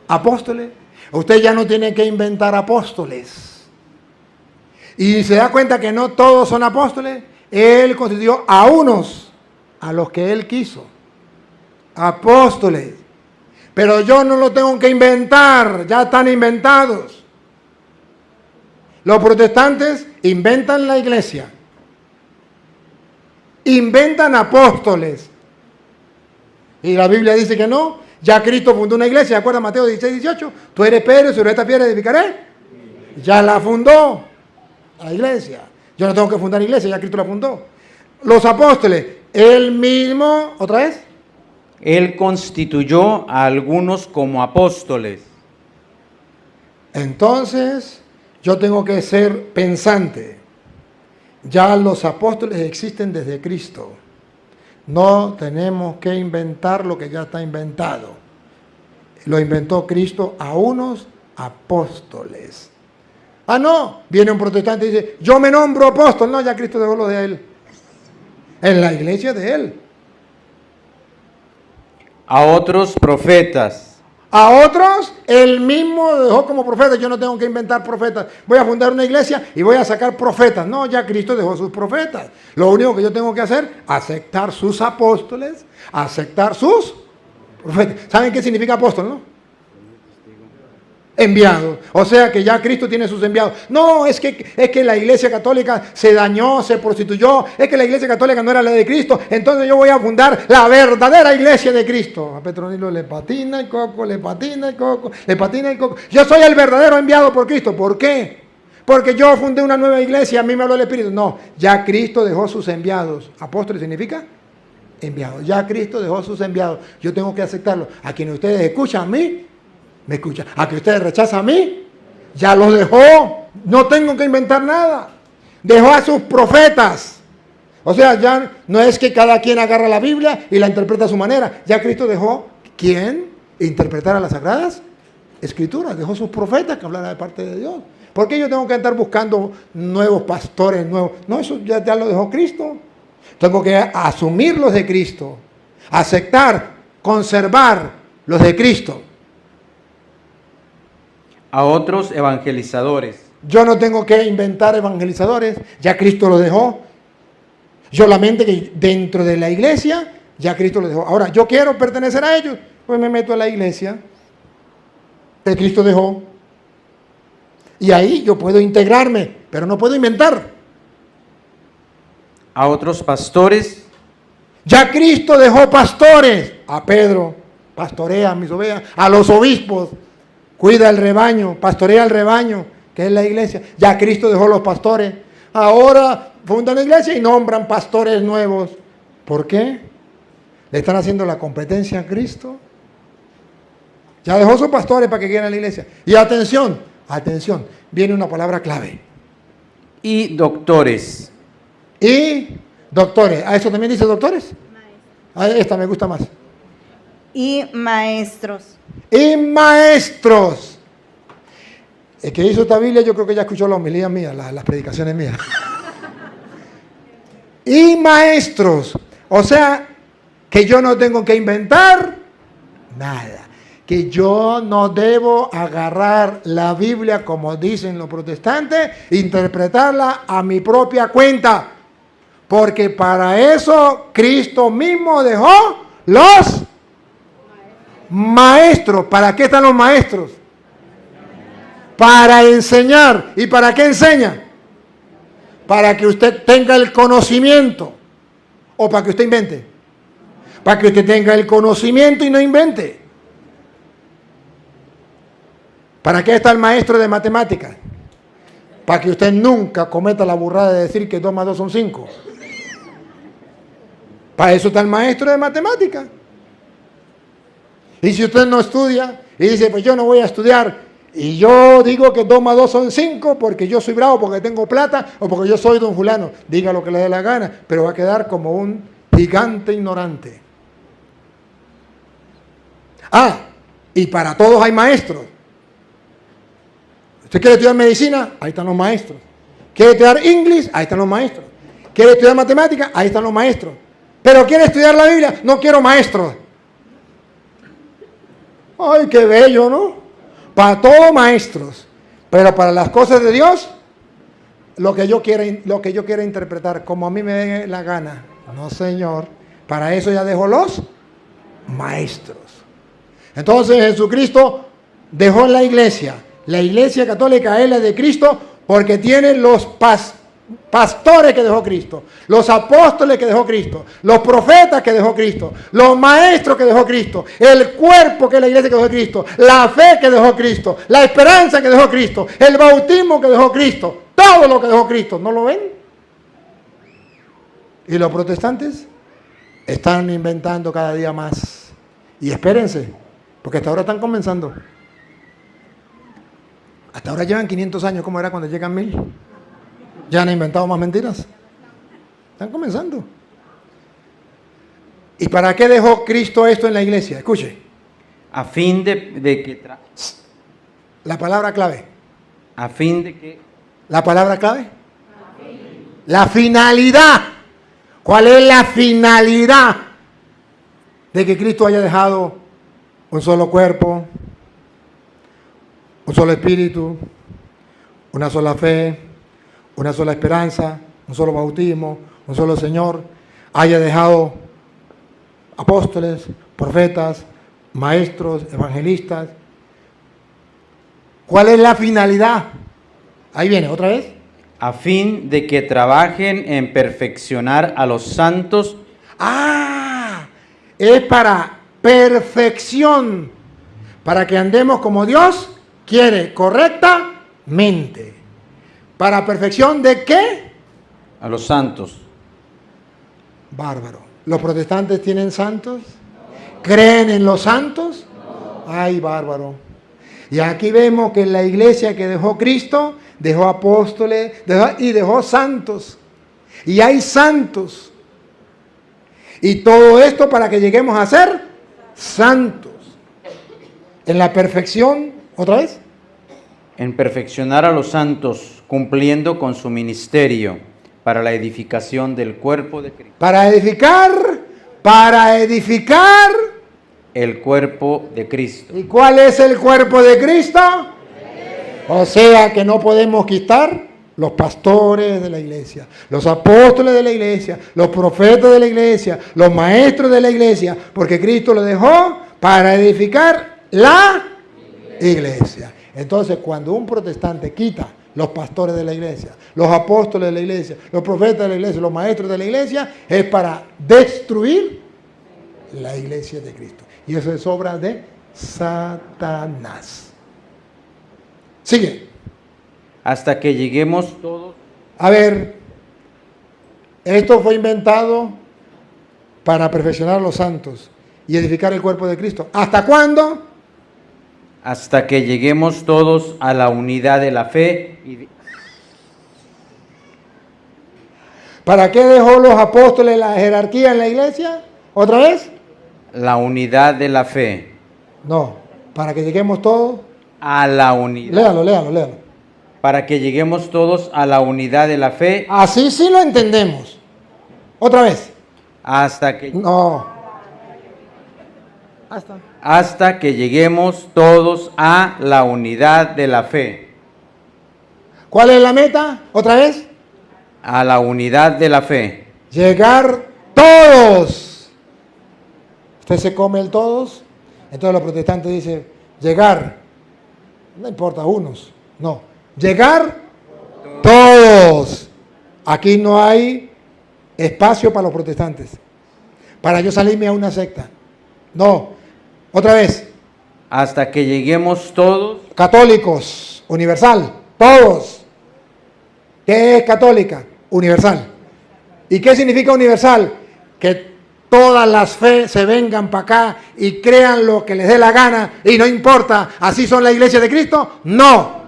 apóstoles? Usted ya no tiene que inventar apóstoles. Y se da cuenta que no todos son apóstoles. Él constituyó a unos, a los que Él quiso. Apóstoles. Pero yo no lo tengo que inventar, ya están inventados. Los protestantes inventan la iglesia. Inventan apóstoles. Y la Biblia dice que no. Ya Cristo fundó una iglesia. ¿Se acuerdan Mateo 16, 18? Tú eres Pedro y sobre esta piedra edificaré. Ya la fundó la iglesia. Yo no tengo que fundar iglesia, ya Cristo la fundó. Los apóstoles, Él mismo, ¿otra vez?
Él constituyó a algunos como apóstoles.
Entonces, yo tengo que ser pensante. Ya los apóstoles existen desde Cristo. No tenemos que inventar lo que ya está inventado. Lo inventó Cristo a unos apóstoles. Ah, no, viene un protestante y dice, yo me nombro apóstol. No, ya Cristo dejó lo de Él. En la iglesia de Él.
A otros profetas.
A otros, Él mismo dejó como profetas. Yo no tengo que inventar profetas. Voy a fundar una iglesia y voy a sacar profetas. No, ya Cristo dejó sus profetas. Lo único que yo tengo que hacer, aceptar sus apóstoles, aceptar sus profetas. ¿Saben qué significa apóstol, no? Enviados. O sea que ya Cristo tiene sus enviados. No, es que la iglesia católica se dañó, se prostituyó. Es que la iglesia católica no era la de Cristo. Entonces yo voy a fundar la verdadera iglesia de Cristo. A Petronilo le patina el coco, le patina el coco, le patina el coco. Yo soy el verdadero enviado por Cristo. ¿Por qué? Porque yo fundé una nueva iglesia, a mí me habló el Espíritu. No, ya Cristo dejó sus enviados. ¿Apóstoles significa? Enviados. Ya Cristo dejó sus enviados. Yo tengo que aceptarlo. A quienes ustedes escuchan, a mí me escucha. A que ustedes rechazan a mí, ya los dejó. No tengo que inventar nada. Dejó a sus profetas. O sea, ya no es que cada quien agarra la Biblia y la interpreta a su manera. Ya Cristo dejó, ¿quién? Interpretar a las Sagradas Escrituras. Dejó sus profetas que hablaran de parte de Dios. ¿Por qué yo tengo que andar buscando nuevos pastores, nuevos? No, eso ya lo dejó Cristo. Tengo que asumir los de Cristo. Aceptar, conservar los de Cristo.
A otros evangelizadores.
Yo no tengo que inventar evangelizadores, ya Cristo lo dejó. Solamente que dentro de la iglesia, ya Cristo lo dejó. Ahora, yo quiero pertenecer a ellos, pues me meto a la iglesia que Cristo dejó. Y ahí yo puedo integrarme, pero no puedo inventar.
A otros pastores.
Ya Cristo dejó pastores. A Pedro, pastorea a mis ovejas. A los obispos, cuida el rebaño, pastorea el rebaño, que es la iglesia. Ya Cristo dejó los pastores. Ahora fundan la iglesia y nombran pastores nuevos. ¿Por qué? ¿Le están haciendo la competencia a Cristo? Ya dejó sus pastores para que quieran a la iglesia. Y atención, atención, viene una palabra clave.
Y doctores.
Y doctores. ¿A eso también dice doctores? Esta me gusta más.
Y maestros.
Y maestros. El que hizo esta Biblia yo creo que ya escuchó la homilía mía, las predicaciones mías. Y maestros. O sea, que yo no tengo que inventar nada. Que yo no debo agarrar la Biblia, como dicen los protestantes, interpretarla a mi propia cuenta. Porque para eso Cristo mismo dejó los maestros. ¿Para qué están los maestros? Para enseñar. ¿Y para qué enseña? Para que usted tenga el conocimiento. ¿O para que usted invente? Para que usted tenga el conocimiento y no invente. ¿Para qué está el maestro de matemáticas? Para que usted nunca cometa la burrada de decir que 2 más 2 son 5. Para eso está el maestro de matemáticas. Y si usted no estudia y dice, pues yo no voy a estudiar, y yo digo que 2 más 2 son 5 porque yo soy bravo, porque tengo plata, o porque yo soy don fulano, diga lo que le dé la gana, pero va a quedar como un gigante ignorante. Ah, y para todos hay maestros. ¿Usted quiere estudiar medicina? Ahí están los maestros. ¿Quiere estudiar inglés? Ahí están los maestros. ¿Quiere estudiar matemáticas? Ahí están los maestros. ¿Pero quiere estudiar la Biblia? No quiero maestros. Ay, qué bello, ¿no? Para todo maestros. Pero para las cosas de Dios, lo que yo quiera interpretar, como a mí me dé la gana. No, señor. Para eso ya dejó los maestros. Entonces Jesucristo dejó la iglesia. La iglesia católica es la de Cristo porque tiene los pastores que dejó Cristo, los apóstoles que dejó Cristo, los profetas que dejó Cristo, los maestros que dejó Cristo, el cuerpo que es la iglesia que dejó Cristo, la fe que dejó Cristo, la esperanza que dejó Cristo, el bautismo que dejó Cristo, todo lo que dejó Cristo. ¿No lo ven? Y los protestantes están inventando cada día más. Y espérense, porque hasta ahora están comenzando. Hasta ahora llevan 500 años, ¿cómo era cuando llegan 1000? ¿Ya han inventado más mentiras? Están comenzando. ¿Y para qué dejó Cristo esto en la iglesia? Escuche.
A fin de que...
La palabra clave.
A fin de que...
¿La palabra clave? La finalidad. ¿Cuál es la finalidad de que Cristo haya dejado un solo cuerpo, un solo espíritu, una sola fe, una sola esperanza, un solo bautismo, un solo Señor, haya dejado apóstoles, profetas, maestros, evangelistas? ¿Cuál es la finalidad? Ahí viene, otra vez.
A fin de que trabajen en perfeccionar a los santos.
Ah, es para perfección, para que andemos como Dios quiere, correctamente. ¿Para perfección de qué?
A los santos.
Bárbaro. ¿Los protestantes tienen santos? ¿Creen en los santos? Ay, bárbaro. Y aquí vemos que la iglesia que dejó Cristo, dejó apóstoles y dejó santos. Y hay santos. Y todo esto para que lleguemos a ser santos. En la perfección, ¿otra vez?
En perfeccionar a los santos, cumpliendo con su ministerio para la edificación del cuerpo de Cristo.
Para edificar
el cuerpo de Cristo.
¿Y cuál es el cuerpo de Cristo? O sea que no podemos quitar los pastores de la iglesia, los apóstoles de la iglesia, los profetas de la iglesia, los maestros de la iglesia, porque Cristo lo dejó para edificar la iglesia. Entonces, cuando un protestante quita los pastores de la iglesia, los apóstoles de la iglesia, los profetas de la iglesia, los maestros de la iglesia, es para destruir la iglesia de Cristo. Y eso es obra de Satanás. Sigue.
Hasta que lleguemos todos.
A ver, esto fue inventado para perfeccionar a los santos y edificar el cuerpo de Cristo. ¿Hasta cuándo?
Hasta que lleguemos todos a la unidad de la fe.
¿Para qué dejó los apóstoles la jerarquía en la iglesia? ¿Otra vez?
La unidad de la fe.
No, para que lleguemos todos
a la unidad.
Léalo.
Para que lleguemos todos a la unidad de la fe.
Así sí lo entendemos. Otra vez.
Hasta que...
No.
Hasta que lleguemos todos a la unidad de la fe.
¿Cuál es la meta? ¿Otra vez?
A la unidad de la fe.
Llegar todos. Usted se come el todos. Entonces los protestantes dicen, llegar. No importa unos. No. Llegar todos. Aquí no hay espacio para los protestantes. Para yo salirme a una secta. No. Otra vez.
Hasta que lleguemos todos.
Católicos. Universal. Todos. ¿Qué es católica? Universal. ¿Y qué significa universal? Que todas las fe se vengan para acá y crean lo que les dé la gana y no importa, ¿así son la iglesia de Cristo? No.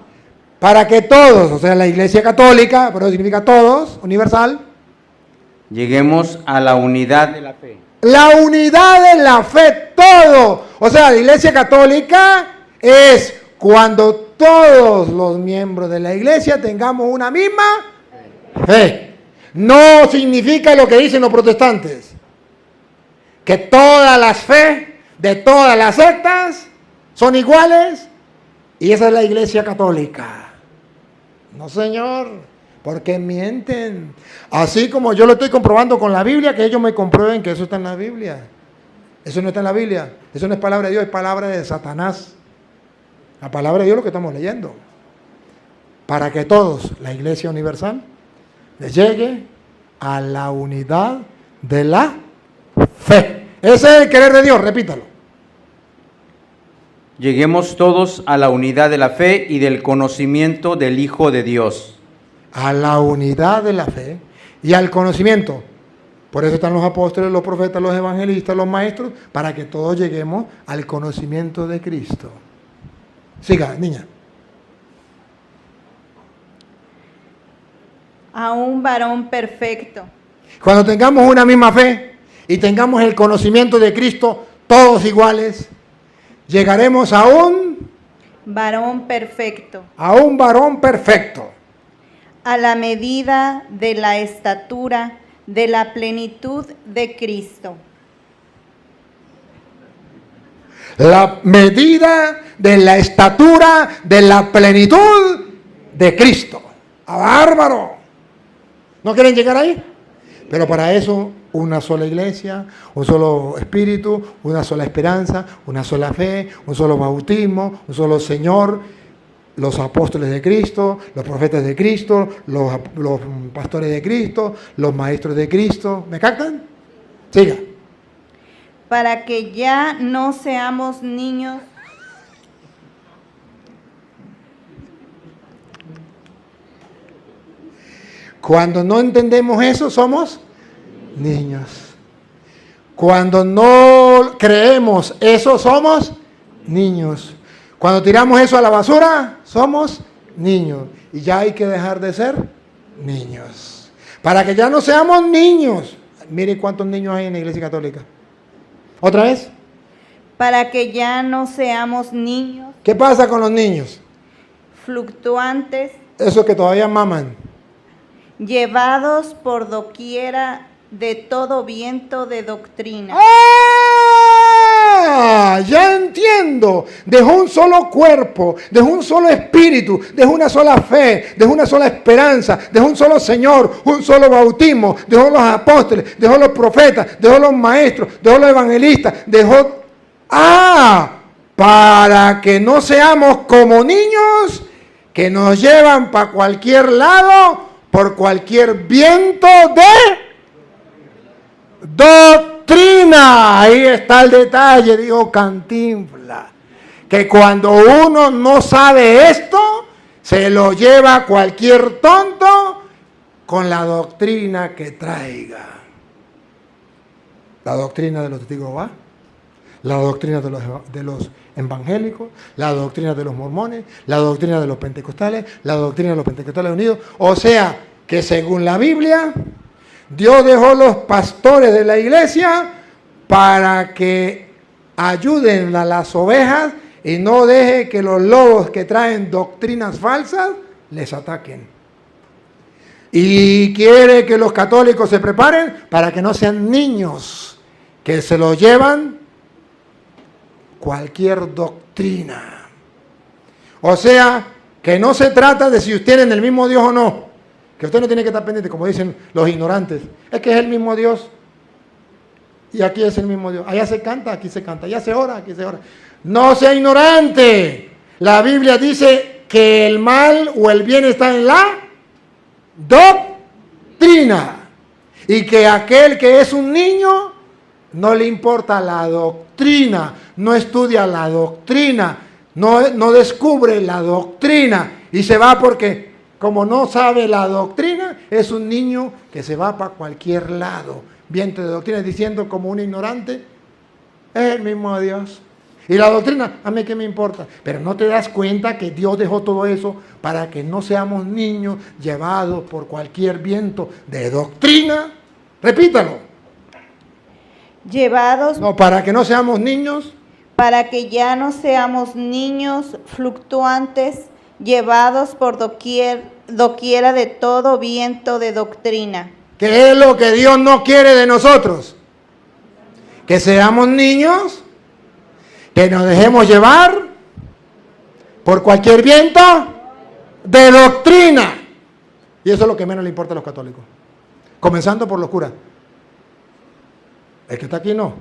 Para que todos, o sea, la iglesia católica, pero significa todos, universal.
Lleguemos a la unidad de la fe.
La unidad de la fe, todo. O sea, la iglesia católica es cuando todos los miembros de la iglesia tengamos una misma fe. No significa lo que dicen los protestantes, que todas las fe de todas las sectas son iguales y esa es la iglesia católica. No, señor, porque mienten. Así como yo lo estoy comprobando con la Biblia, que ellos me comprueben que eso está en la Biblia. Eso no está en la Biblia, eso no es palabra de Dios, es palabra de Satanás. La palabra de Dios es lo que estamos leyendo. Para que todos, la iglesia universal, les llegue a la unidad de la fe. Ese es el querer de Dios, repítalo.
Lleguemos todos a la unidad de la fe y del conocimiento del Hijo de Dios.
A la unidad de la fe y al conocimiento. Por eso están los apóstoles, los profetas, los evangelistas, los maestros, para que todos lleguemos al conocimiento de Cristo. Siga, niña.
A un varón perfecto.
Cuando tengamos una misma fe y tengamos el conocimiento de Cristo, todos iguales, llegaremos a un
Varón perfecto.
varón perfecto.
A la medida de la estatura de la plenitud de Cristo.
La medida de la estatura de la plenitud de Cristo. ¡Ah, bárbaro! ¿No quieren llegar ahí? Pero para eso, una sola iglesia, un solo espíritu, una sola esperanza, una sola fe, un solo bautismo, un solo Señor, los apóstoles de Cristo, los profetas de Cristo, los pastores de Cristo, los maestros de Cristo. ¿Me captan? Siga.
Para que ya no seamos niños.
Cuando no entendemos eso, somos niños. Cuando no creemos eso, somos niños. Cuando tiramos eso a la basura, somos niños. Y ya hay que dejar de ser niños. Para que ya no seamos niños. Mire cuántos niños hay en la Iglesia Católica. ¿Otra vez?
Para que ya no seamos niños.
¿Qué pasa con los niños?
Fluctuantes.
Esos que todavía maman.
Llevados por doquiera de todo viento de doctrina.
¡Ah! Ya entiendo. Dejó un solo cuerpo, dejó un solo espíritu, dejó una sola fe, dejó una sola esperanza, dejó un solo Señor, un solo bautismo, dejó los apóstoles, dejó los profetas, dejó los maestros, dejó los evangelistas, dejó... ¡Ah! Para que no seamos como niños que nos llevan para cualquier lado por cualquier viento de doctrina. Ahí está el detalle, dijo Cantinflas, que cuando uno no sabe esto, se lo lleva cualquier tonto con la doctrina que traiga. La doctrina de los testigos de Jehová, la doctrina de los evangélicos, la doctrina de los mormones, la doctrina de los pentecostales, la doctrina de los pentecostales unidos. O sea, que según la Biblia, Dios dejó los pastores de la iglesia para que ayuden a las ovejas y no deje que los lobos que traen doctrinas falsas les ataquen. Y quiere que los católicos se preparen para que no sean niños que se lo llevan cualquier doctrina. O sea, que no se trata de si tienen el mismo Dios o no, Que usted no tiene que estar pendiente, como dicen los ignorantes. Es que es el mismo Dios. Y aquí es el mismo Dios. Allá se canta, aquí se canta. Allá se ora, aquí se ora. No sea ignorante. La Biblia dice que el mal o el bien está en la doctrina. Y que aquel que es un niño no le importa la doctrina, no estudia la doctrina, no descubre la doctrina y se va porque como no sabe la doctrina, es un niño que se va para cualquier lado, viento de doctrina, diciendo como un ignorante, es el mismo Dios. Y la doctrina, a mí qué me importa. Pero no te das cuenta que Dios dejó todo eso para que no seamos niños llevados por cualquier viento de doctrina. Repítalo.
Llevados
No, para que no seamos niños.
para que ya no seamos niños fluctuantes, llevados por doquiera de todo viento de doctrina.
¿Qué es lo que Dios no quiere de nosotros? Que seamos niños, que nos dejemos llevar por cualquier viento de doctrina. Y eso es lo que menos le importa a los católicos. Comenzando por los curas. El que está aquí no.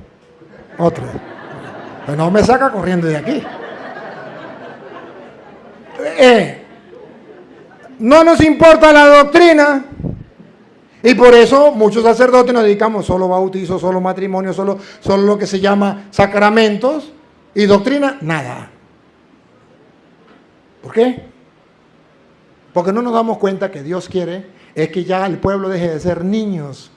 Otro. Pero no me saca corriendo de aquí. No nos importa la doctrina. Y por eso muchos sacerdotes nos dedicamos solo bautizo, solo matrimonio, solo lo que se llama sacramentos. Y doctrina, nada. ¿Por qué? Porque no nos damos cuenta que Dios quiere es que ya el pueblo deje de ser niños.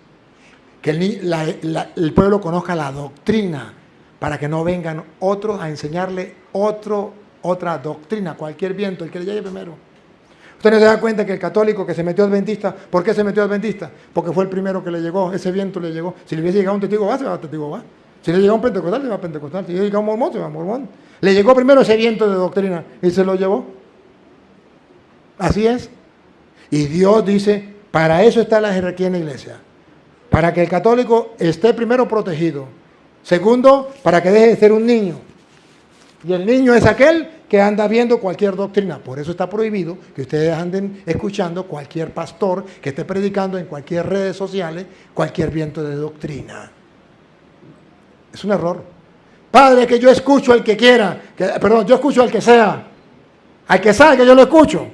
Que el pueblo conozca la doctrina para que no vengan otros a enseñarle otra doctrina, cualquier viento, el que le llegue primero. Usted no se da cuenta que el católico que se metió adventista, ¿por qué se metió adventista? Porque fue el primero que le llegó, ese viento le llegó. Si le hubiese llegado un testigo va, se va a testigo va. Si le llegó un pentecostal, se va a pentecostal. Si le llegó un mormón, se va a mormón. Le llegó primero ese viento de doctrina y se lo llevó. Así es. Y Dios dice, para eso está la jerarquía en la iglesia. Para que el católico esté primero protegido. Segundo, para que deje de ser un niño. Y el niño es aquel que anda viendo cualquier doctrina. Por eso está prohibido que ustedes anden escuchando cualquier pastor que esté predicando en cualquier redes sociales, cualquier viento de doctrina. Es un error. Padre, que yo escucho al que quiera. Yo escucho al que sea. Al que sabe que yo lo escucho.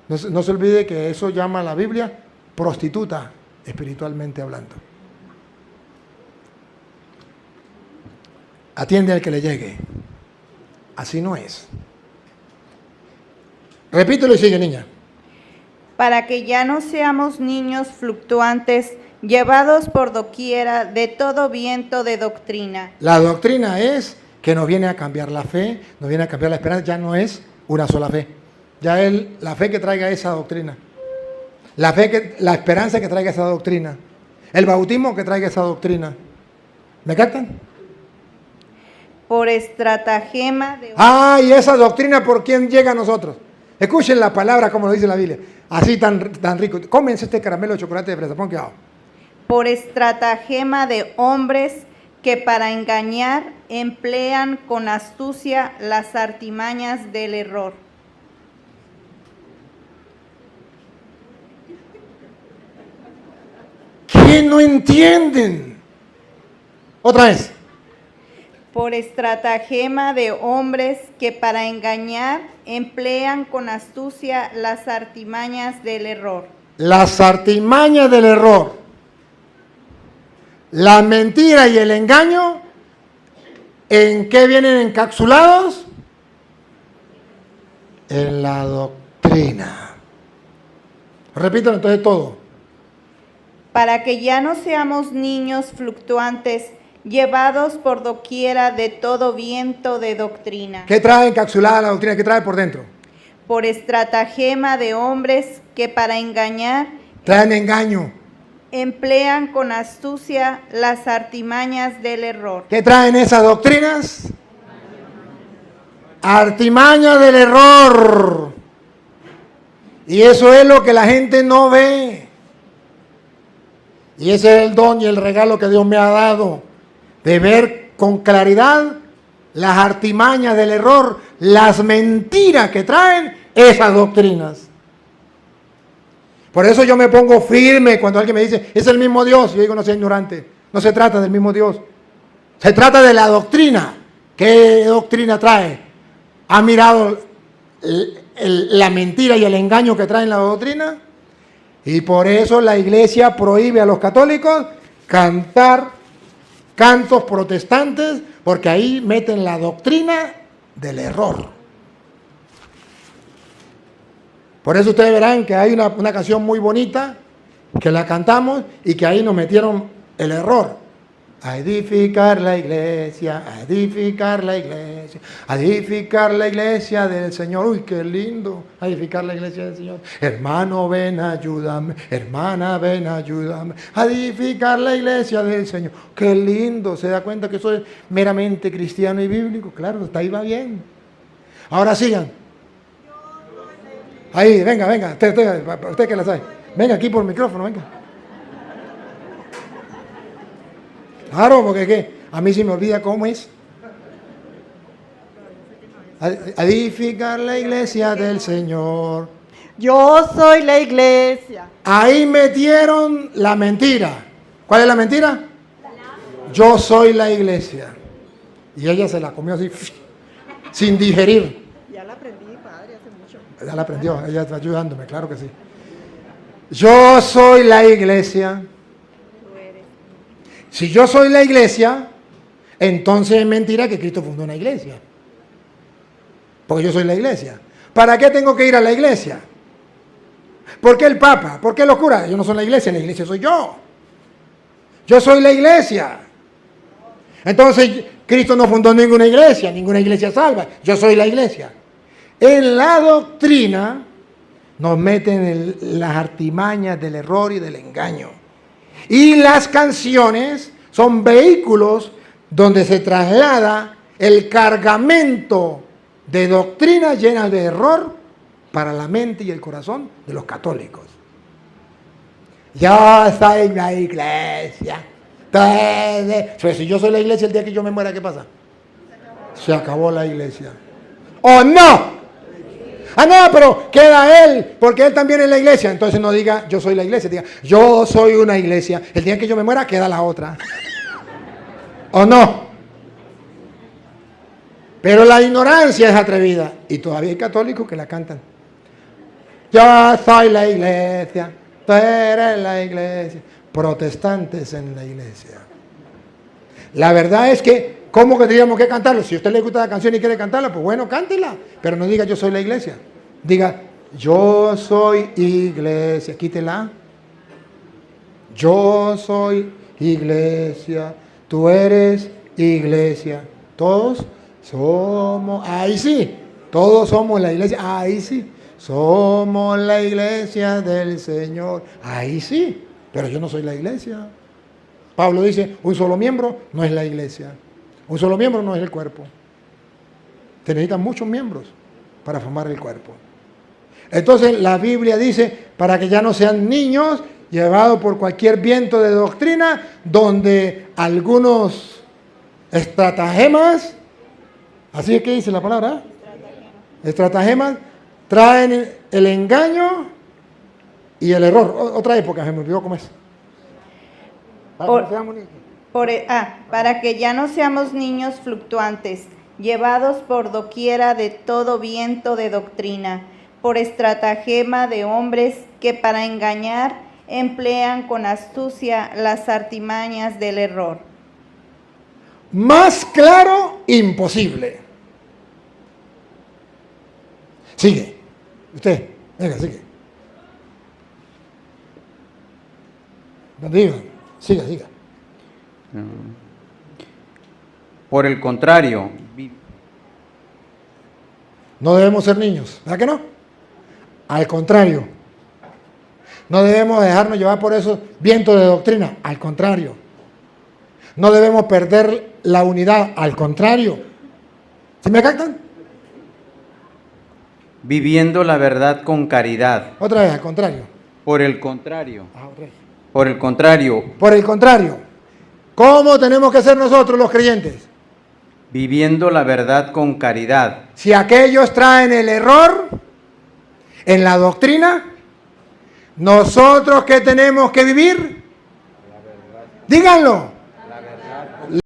No se olvide que eso llama a la Biblia prostituta, espiritualmente hablando. Atiende al que le llegue. Así no es. Repítelo y sigue, niña.
Para que ya no seamos niños fluctuantes, llevados por doquiera de todo viento de doctrina.
La doctrina es que nos viene a cambiar la fe, nos viene a cambiar la esperanza. Ya no es una sola fe. Ya es la fe que traiga esa doctrina. La esperanza que traiga esa doctrina. El bautismo que traiga esa doctrina. ¿Me captan?
Por estratagema de...
Y esa doctrina por quién llega a nosotros. Escuchen la palabra como lo dice la Biblia. Así tan rico. Cómense este caramelo de chocolate de fresa. Pon cuidado.
Por estratagema de hombres que para engañar emplean con astucia las artimañas del error.
¿Qué no entienden? Otra vez.
Por estratagema de hombres que para engañar emplean con astucia las artimañas del error.
Las artimañas del error. La mentira y el engaño, ¿en qué vienen encapsulados? En la doctrina. Repito entonces todo.
Para que ya no seamos niños fluctuantes, llevados por doquiera de todo viento de doctrina.
¿Qué trae encapsulada la doctrina? ¿Qué trae por dentro?
Por estratagema de hombres que para engañar
Traen engaño.
emplean con astucia las artimañas del error.
¿Qué traen esas doctrinas? Artimañas del error. Y eso es lo que la gente no ve. Y ese es el don y el regalo que Dios me ha dado, de ver con claridad las artimañas del error, las mentiras que traen esas doctrinas. Por eso yo me pongo firme cuando alguien me dice, es el mismo Dios. Yo digo, no sea ignorante, no se trata del mismo Dios. Se trata de la doctrina. ¿Qué doctrina trae? ¿Ha mirado la mentira y el engaño que trae la doctrina? Y por eso la iglesia prohíbe a los católicos cantar cantos protestantes, porque ahí meten la doctrina del error. Por eso ustedes verán que hay una canción muy bonita que la cantamos y que ahí nos metieron el error. A edificar la iglesia, a edificar la iglesia, a edificar la iglesia del Señor. Uy, qué lindo, a edificar la iglesia del Señor. Hermano, ven, ayúdame, hermana, ven, ayúdame, a edificar la iglesia del Señor. Qué lindo, ¿se da cuenta que eso es meramente cristiano y bíblico? Claro, hasta ahí va bien. Ahora sigan. Ahí, venga, usted que la sabe. Venga aquí por el micrófono, venga. Claro, porque ¿qué? A mí se me olvida cómo es. Edificar la iglesia del Señor.
Yo soy la iglesia.
Ahí metieron la mentira. ¿Cuál es la mentira? Yo soy la iglesia. Y ella se la comió así, sin digerir.
Ya la aprendí, padre, hace mucho.
Ya la aprendió, ella está ayudándome, claro que sí. Yo soy la iglesia. Si yo soy la iglesia, entonces es mentira que Cristo fundó una iglesia. Porque yo soy la iglesia. ¿Para qué tengo que ir a la iglesia? ¿Por qué el Papa? ¿Por qué los curas? Yo no soy la iglesia soy yo. Yo soy la iglesia. Entonces, Cristo no fundó ninguna iglesia salva. Yo soy la iglesia. En la doctrina nos meten las artimañas del error y del engaño. Y las canciones son vehículos donde se traslada el cargamento de doctrina llena de error para la mente y el corazón de los católicos. Yo soy la iglesia. Pero si yo soy la iglesia, el día que yo me muera, ¿qué pasa? Se acabó la iglesia. ¡Oh, no! Ah, no, pero queda él, porque él también es la iglesia. Entonces no diga, yo soy la iglesia, diga, yo soy una iglesia. El día que yo me muera, queda la otra. ¿O no? Pero la ignorancia es atrevida. Y todavía hay católicos que la cantan. Yo soy la iglesia, tú eres la iglesia. Protestantes en la iglesia. La verdad es que, ¿cómo que tendríamos que cantarlo? Si a usted le gusta la canción y quiere cantarla, pues bueno, cántela. Pero no diga yo soy la iglesia. Diga, yo soy iglesia. Quítela. Yo soy iglesia. Tú eres iglesia. Todos somos. Ahí sí. Todos somos la iglesia. Ahí sí. Somos la iglesia del Señor. Ahí sí. Pero yo no soy la iglesia. Pablo dice, un solo miembro no es la iglesia. Un solo miembro no es el cuerpo. Se necesitan muchos miembros para formar el cuerpo. Entonces la Biblia dice, para que ya no sean niños llevados por cualquier viento de doctrina, donde algunos estratagemas, así es que dice la palabra, estratagemas, traen el engaño y el error. Otra época, se me olvidó cómo es.
Para que ya no seamos niños fluctuantes, llevados por doquiera de todo viento de doctrina, por estratagema de hombres que para engañar emplean con astucia las artimañas del error.
Más claro, imposible. Sigue. Usted, venga, sigue. Diga, siga.
Por el contrario,
no debemos ser niños, ¿verdad que no? Al contrario, no debemos dejarnos llevar por esos vientos de doctrina, al contrario. No debemos perder la unidad, al contrario. ¿Sí me captan?
viviendo la verdad con caridad.
Otra vez, al contrario.
Por el contrario.
Ok.
Por el contrario,
Por el contrario, ¿cómo tenemos que ser nosotros los creyentes?
viviendo la verdad con caridad.
Si aquellos traen el error en la doctrina, Nosotros que tenemos que vivir, díganlo.